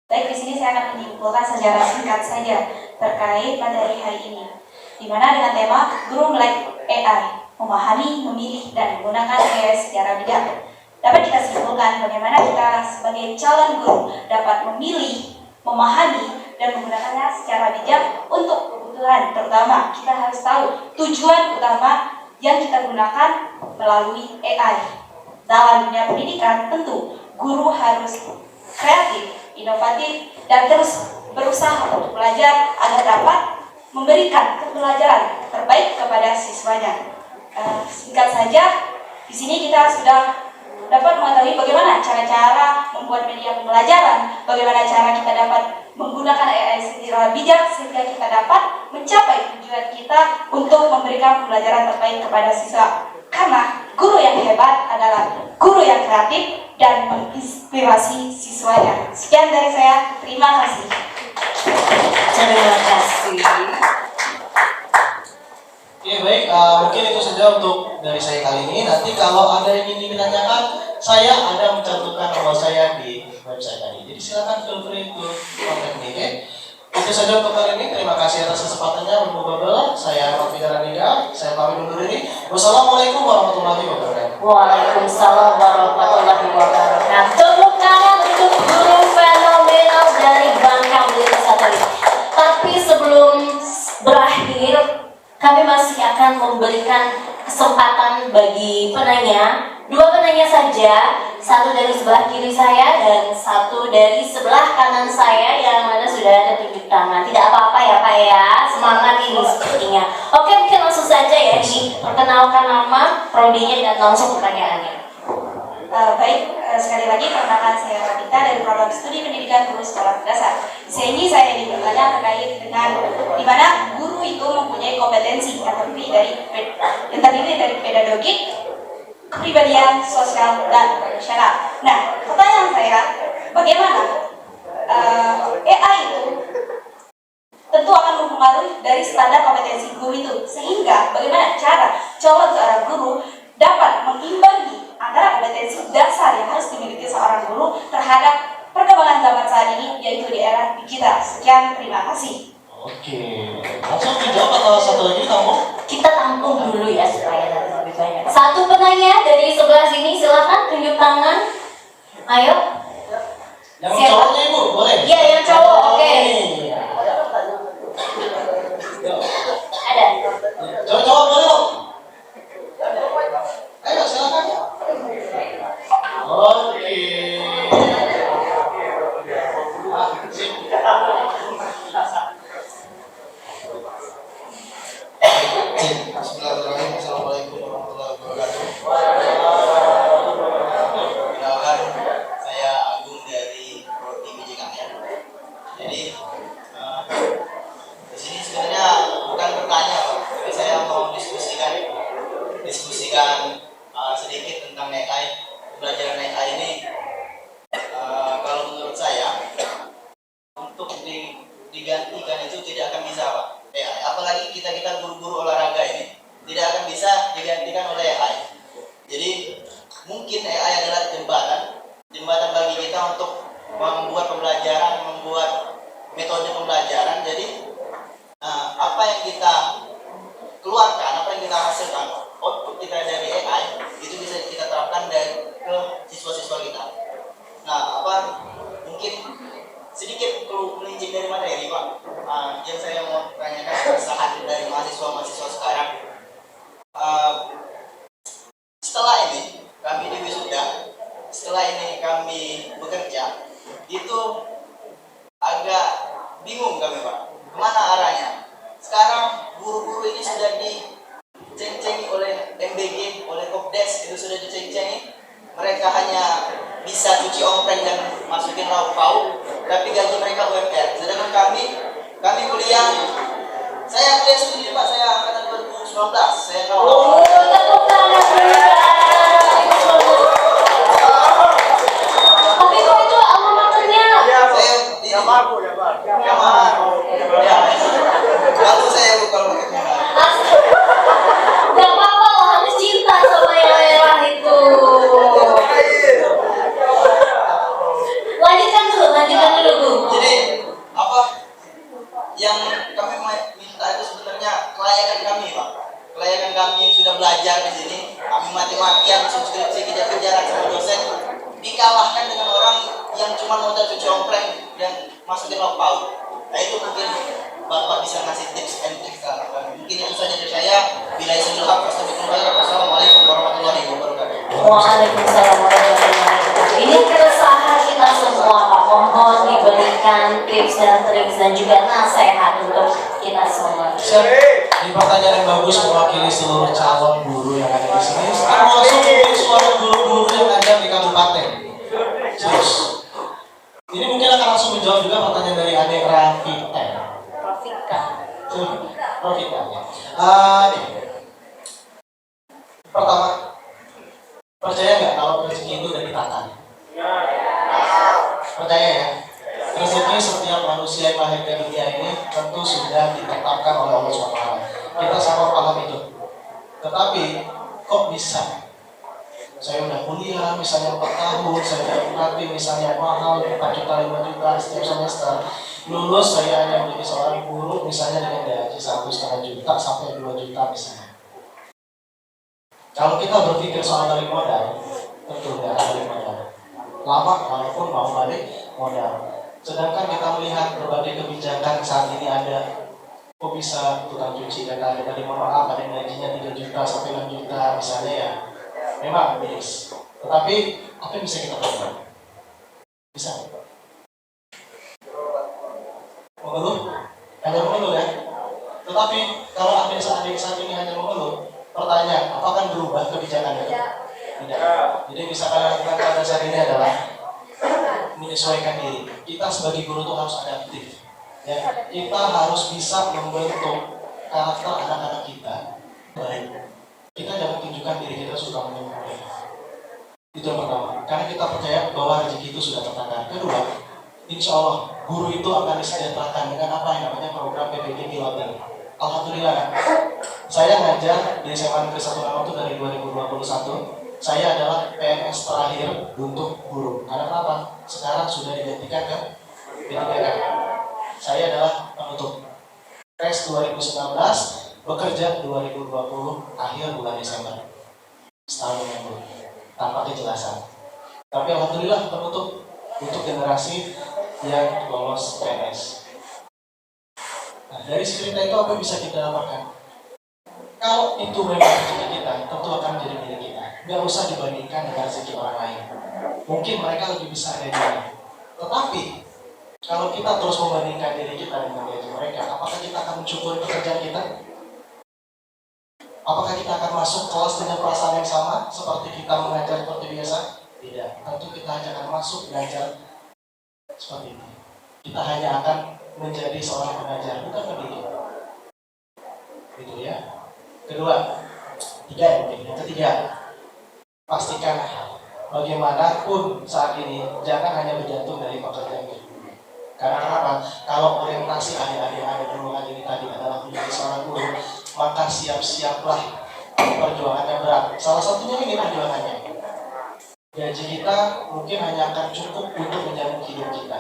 Baik, di sini saya akan menyimpulkan secara singkat saja terkait materi hari ini, di mana dengan tema Guru Melek AI, memahami, memilih, dan menggunakan AI secara bijak. Dapat kita simpulkan bagaimana kita sebagai calon guru dapat memilih, memahami, dan menggunakannya secara bijak untuk kebutuhan. Terutama kita harus tahu tujuan utama yang kita gunakan melalui AI. Dalam dunia pendidikan tentu guru harus kreatif, inovatif, dan terus berusaha untuk belajar agar dapat memberikan pembelajaran terbaik kepada siswanya. Singkat saja, di sini kita sudah dapat mengetahui bagaimana cara-cara membuat media pembelajaran, bagaimana cara kita dapat menggunakan AI secara bijak sehingga kita dapat mencapai tujuan kita untuk memberikan pembelajaran terbaik kepada siswa. Karena guru yang hebat adalah guru yang kreatif dan menginspirasi siswanya. Sekian dari saya, terima kasih.
Terima kasih.
Oke, baik, mungkin itu saja untuk dari saya kali ini. Nanti kalau ada yang ingin ditanyakan, saya ada mencantumkan nomor saya di website tadi. Jadi silakan feel free to contact me. Oke? Itu saja untuk kali ini. Terima kasih atas kesempatannya. Bermubabel. Saya Novita Ranida. Saya pamit undur diri. Wassalamualaikum warahmatullahi wabarakatuh.
Waalaikumsalam warahmatullahi wabarakatuh. Tepuk tangan untuk guru fenomenal dari Bangka Belitung satu ini. Tapi sebelum berakhir, kami masih akan memberikan kesempatan bagi penanya, 2 penanya saja, satu dari sebelah kiri saya dan satu dari sebelah kanan saya yang mana sudah ada tunjuk tangan. Tidak apa-apa ya Pak ya, semangat ini sepertinya. Oke, mungkin langsung saja ya, diperkenalkan nama, prodinya dan langsung pertanyaannya.
Baik, sekali lagi perkenalkan saya Robita dari program studi pendidikan guru sekolah dasar. Di sini saya ingin bertanya terkait dengan di mana guru itu mempunyai kompetensi yang terdiri dari pedagogik, kepribadian, sosial, dan profesional. Nah, pertanyaan saya, bagaimana AI itu tentu akan mempengaruhi dari standar kompetensi guru itu, sehingga bagaimana cara calon seorang guru dapat mengimbangi antara kompetensi dasar yang harus dimiliki seorang guru terhadap perkembangan zaman saat ini, yaitu di era digital. Sekian, terima kasih.
Oke, langsung dijawab atau satu lagi kamu?
Kita tampung dulu ya supaya nanti lebih banyak. Satu penanya dari sebelah sini, silakan tunjuk tangan. Ayo.
Yang
Siapa?
cowoknya Ibu, boleh?
Iya, yang cowok, oke. Ada.
Cowok-cowok boleh dong? Ayo silakan. Oke. Sip.
Bismillahirrahmanirrahim. Assalamualaikum warahmatullahi wabarakatuh. Perkenalkan, saya Agung dari Prodi PJKN. Jadi di sini sebenarnya bukan bertanya, Pak. Tapi saya mau diskusikan sedikit tentang AI. Pembelajaran AI ini, kalau menurut saya, untuk digantikan itu tidak akan bisa, Pak. Apalagi kita guru-guru olahraga ini tidak akan bisa digantikan oleh AI. Jadi mungkin AI adalah jembatan bagi kita untuk membuat pembelajaran, membuat metode pembelajaran. Jadi apa yang kita keluarkan, apa yang kita hasilkan, output kita dari AI itu bisa kita terapkan ke siswa-siswa kita. Nah, mungkin sedikit perlu melincing dari materi, Pak. Yang saya mau tanyakan keresahan dari mahasiswa-mahasiswa sekarang. Setelah ini kami di wisuda yang saya kuliah sendiri Pak, saya angkatan 2019. Saya
Oh, tepuk tangan dulu. Tapi kok itu alma maternya?
saya di Jamar. Ya. Lalu saya lupa pakai
Gak apa-apa loh, harus cinta sama yang merah itu. Lanjutkan dulu Bu.
Jadi apa yang kami minta itu sebenarnya kelayakan kami Pak, kelayakan kami yang sudah belajar di sini, kami mati-matian subskripsi kejar-kejaran sama dosen, dikalahkan dengan orang yang cuma modal cuci ompreng dan masukin log-paut. Nah itu mungkin Bapak bisa ngasih tips and tricks ke kami. Mungkin itu saja dari saya. Bila izin hak, wassalamualaikum warahmatullahi wabarakatuh.
Waalaikumsalam warahmatullahi wabarakatuh. Ini keresahan kita semua Pak. Mohon diberikan tips dan trik dan juga nasihat untuk kita semua.
Ini pertanyaan yang bagus mewakili seluruh calon guru yang ada di sini. Termasuk suara guru-guru yang ada di kabupaten. Terus, ini mungkin akan langsung menjawab juga pertanyaan dari Adik Rafika. Rafika ya. Pertama, percaya nggak kalau rezeki itu udah ditata? Percaya ya? Rezeki setiap manusia yang lahir ke dunia ini tentu sudah ditetapkan oleh Allah SWT. Kita sama paham itu. Tetapi kok bisa? Saya udah kuliah misalnya 4 tahun, saya udah UKT misalnya mahal 4 juta 5 juta setiap semester. Lulus saya hanya menjadi seorang guru misalnya dengan gaji 1,5 juta sampai 2 juta misalnya. Kalau kita berpikir soal balik modal, tentu nggak ada balik modal. Lama walaupun mau balik modal. Sedangkan kita melihat berbagai kebijakan saat ini ada, kok bisa tukang cuci dan ada dari mohon maaf ada yang gajinya 3 juta sampai 6 juta misalnya ya. Memang miris. Tetapi apa yang bisa kita lakukan? Bisa. Mengeluh, hanya mengeluh ya. Tetapi kalau ada saat ini hanya mengeluh, pertanyaan, apakah berubah kebijakannya? Tidak. Jadi misalkan yang kita pada saat ini adalah menyesuaikan diri. Kita sebagai guru itu harus adaptif. Ya, kita harus bisa membentuk karakter anak-anak kita baik. Kita jangan tunjukkan diri kita suka menyembunyikan. Itu yang pertama. Karena kita percaya bahwa rezeki itu sudah tertata. Kedua, insya Allah guru itu akan disejahterakan dengan apa yang namanya program PPG Piloting. Alhamdulillah, saya ngajar di SMA Negeri 1 Nangor itu dari 2021. Saya adalah PNS terakhir untuk guru. Karena kenapa? Sekarang sudah digantikan ke P3K. Saya adalah penutup. Tes 2019, bekerja 2020 akhir bulan Desember. Setahun yang belum, tanpa kejelasan. Tapi alhamdulillah penutup untuk generasi yang lolos PNS. Nah, dari cerita itu apa yang bisa kita dapatkan? Kalau itu memang rezeki kita, tentu akan menjadi milik kita. Nggak usah dibandingkan dengan rezeki orang lain. Mungkin mereka lebih besar dari kita. Tetapi, kalau kita terus membandingkan diri kita dengan gaji mereka, apakah kita akan mensyukuri pekerjaan kita? Apakah kita akan masuk kelas dengan perasaan yang sama, seperti kita mengajar seperti biasa? Tidak. Tentu kita hanya akan masuk belajar seperti itu. Kita hanya akan menjadi seorang pengajar, bukan pendidik. Gitu ya. Kedua, yang ketiga, pastikan bagaimanapun saat ini jangan hanya bergantung dari pekerjaan itu. Karena kenapa? Kalau orientasi adik-adik yang ada di ruangan ini tadi adalah menjadi seorang guru, maka siap-siaplah perjuangannya berat. Salah satunya ini perjuangannya. Gaji kita mungkin hanya akan cukup untuk menyambung hidup kita,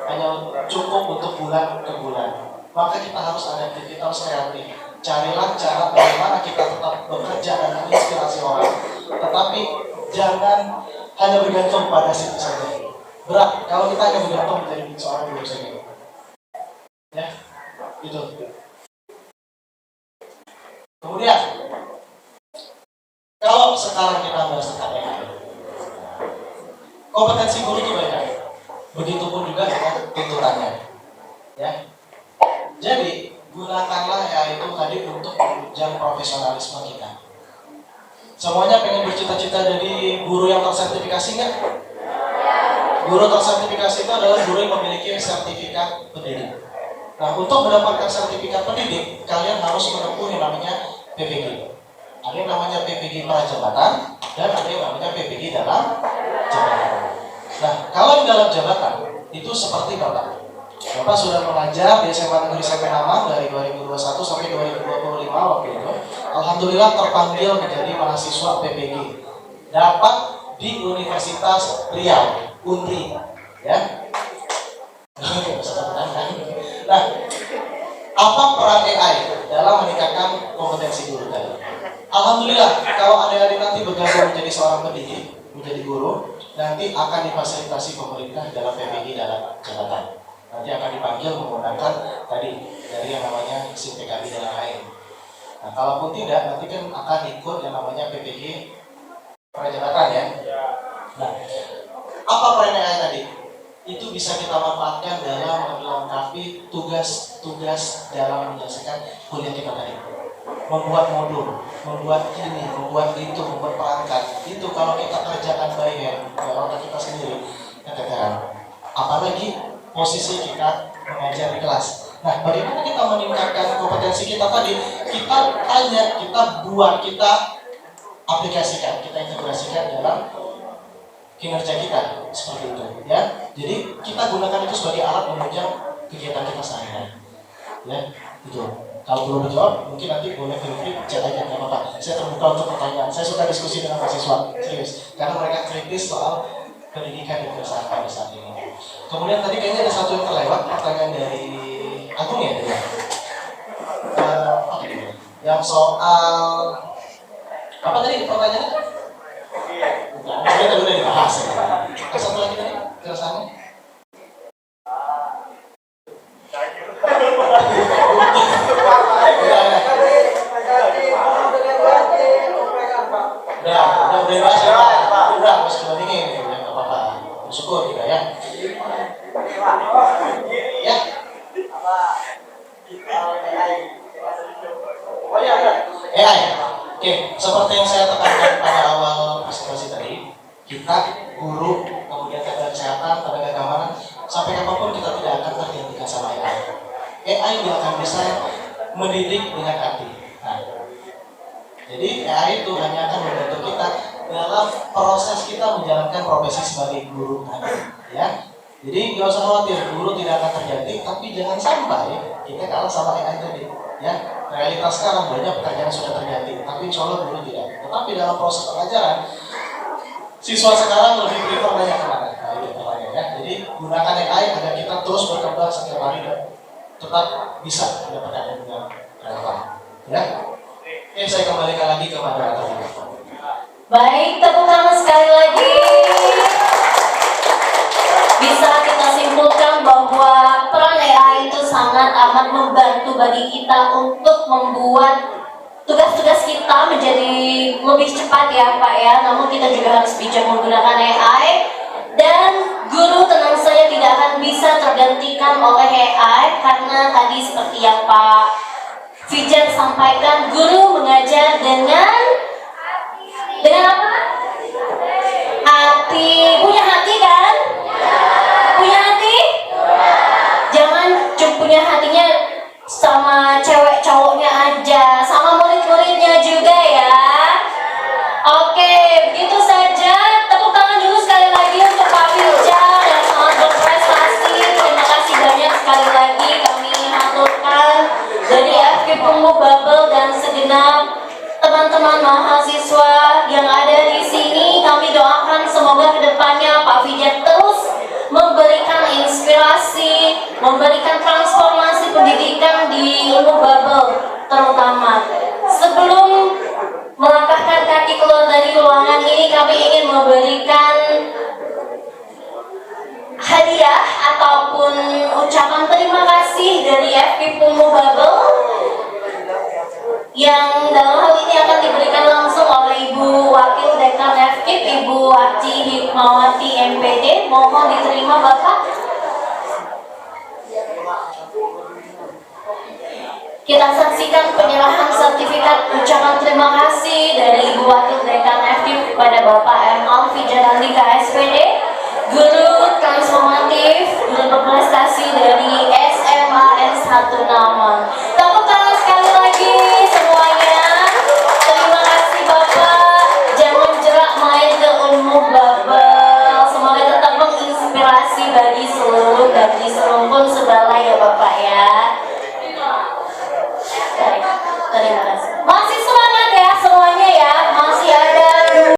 hanya cukup untuk bulan ke bulan. Maka kita harus adaptif, kita harus kreatif. Carilah cara bagaimana kita tetap bekerja dan menginspirasi orang, tetapi jangan hanya bergantung pada situ saja. Berat kalau kita hanya bergantung menjadi seorang guru saja. Ya, itu. Kemudian, kalau sekarang kita bahas tentang AI, kompetensi guru itu banyak. Begitupun juga dengan tuntutannya. Ya. Jadi gunakanlah AI itu tadi untuk menunjang profesionalisme kita. Semuanya pengen bercita-cita jadi guru yang tersertifikasi nggak? Guru tersertifikasi itu adalah guru yang memiliki sertifikat pendidik. Nah, untuk mendapatkan sertifikat pendidik, kalian harus menempuh yang namanya PPG. Ada yang namanya PPG prajabatan dan ada yang namanya PPG dalam jabatan. Nah, kalau di dalam jabatan itu seperti Bapak. Bapak sudah mengajar di SMA Negeri Sepenamang dari 2021 sampai 2025 waktu itu. Alhamdulillah terpanggil menjadi mahasiswa PPG. Dapat di Universitas Riau, UNRI, ya. Nah, apa peran AI dalam meningkatkan kompetensi guru tadi? Alhamdulillah, kalau adik-adik nanti bergabung menjadi seorang pendidik, menjadi guru, nanti akan difasilitasi pemerintah dalam PPG dalam jabatan. Nanti akan dipanggil menggunakan tadi dari yang namanya SIM PKB dan lain. Nah, kalaupun tidak, nanti kan akan ikut yang namanya PPG prajabatan ya. Nah, apa peran AI tadi? Itu bisa kita manfaatkan dalam melengkapi tugas-tugas dalam menyelesaikan kuliah kita tadi. Membuat modul, membuat ini, membuat itu, membuat perangkat. Itu kalau kita kerjakan by hand, otak kita sendiri, keteteran. Apalagi posisi kita mengajar di kelas. Nah, bagaimana kita meningkatkan kompetensi kita tadi? Kita tanya, kita buat, kita aplikasikan, kita integrasikan dalam kinerja kita seperti itu, ya. Jadi kita gunakan itu sebagai alat menunjang kegiatan kita sehari-hari, ya. Itu. Kalau belum dijawab, mungkin nanti boleh free chat aja, nggak apa-apa. Saya terbuka untuk pertanyaan. Saya suka diskusi dengan mahasiswa, serius, karena mereka kritis soal pendidikan di perusahaan pada saat ini. Kemudian tadi kayaknya ada satu yang terlewat, pertanyaan dari Agung ya, yang soal apa tadi pertanyaannya? Bukan, tadi udah dibahas. Satu lagi tadi keresahannya. Udah bebas ya, udah harus kembali ini, nggak apa-apa, bersyukur kita ya. Ya. AI. Oke, seperti yang saya tekankan pada awal presentasi tadi, kita guru, kemudian tenaga kesehatan, tenaga keamanan, sampai kapanpun kita tidak akan tergantikan sama AI. AI tidak akan bisa mendidik dengan hati. Nah, jadi AI itu hanya akan membantu kita dalam proses kita menjalankan profesi sebagai guru tadi, ya. Jadi nggak usah khawatir, guru tidak akan terganti, tapi jangan sampai kita kalah sama AI tadi, ya. Realitas sekarang banyak pekerjaan yang sudah terganti, tapi insya Allah guru tidak. Tetapi dalam proses pengajaran, siswa sekarang lebih prefer banyak kemana? Nah, itu pertanyaannya, ya. Jadi gunakan AI agar kita terus berkembang setiap hari dan tetap bisa mendapatkan ilmu yang relevan, ya. Oke, saya kembalikan lagi ke moderator.
Baik, tepuk tangan sekali lagi. Bisa kita simpulkan bahwa peran AI itu sangat amat membantu bagi kita untuk membuat tugas-tugas kita menjadi lebih cepat ya Pak ya. Namun kita juga harus bijak menggunakan AI. Dan guru tenang saja tidak akan bisa tergantikan oleh AI, karena tadi seperti yang Pak Fijar sampaikan, guru mengajar dengan apa? Hati. Punya hati kan? Punya hati? Jangan cuma punya hatinya sama cewek cowoknya aja, sama murid-muridnya juga ya. Oke, begitu saja. Tepuk tangan dulu sekali lagi untuk Pak Fijar yang sangat berprestasi. Terima kasih banyak sekali lagi kami haturkan dari FK Pemu Babel dan segenap teman-teman mahasiswa yang ada di sini. Kami doakan semoga kedepannya Pak Fijar terus memberikan inspirasi, memberikan transformasi pendidikan di ilmu Babel terutama. Sebelum melangkahkan kaki keluar dari ruangan ini, kami ingin memberikan hadiah ataupun ucapan terima kasih dari FK Pemu Babel yang dalam hal ini akan diberikan langsung oleh Ibu Wakil Dekan FKIP, Ibu Ati Hikmawati MPD. Mohon diterima Bapak. Kita saksikan penyerahan sertifikat ucapan terima kasih dari Ibu Wakil Dekan FKIP kepada Bapak M. Alfijar Andika SPD.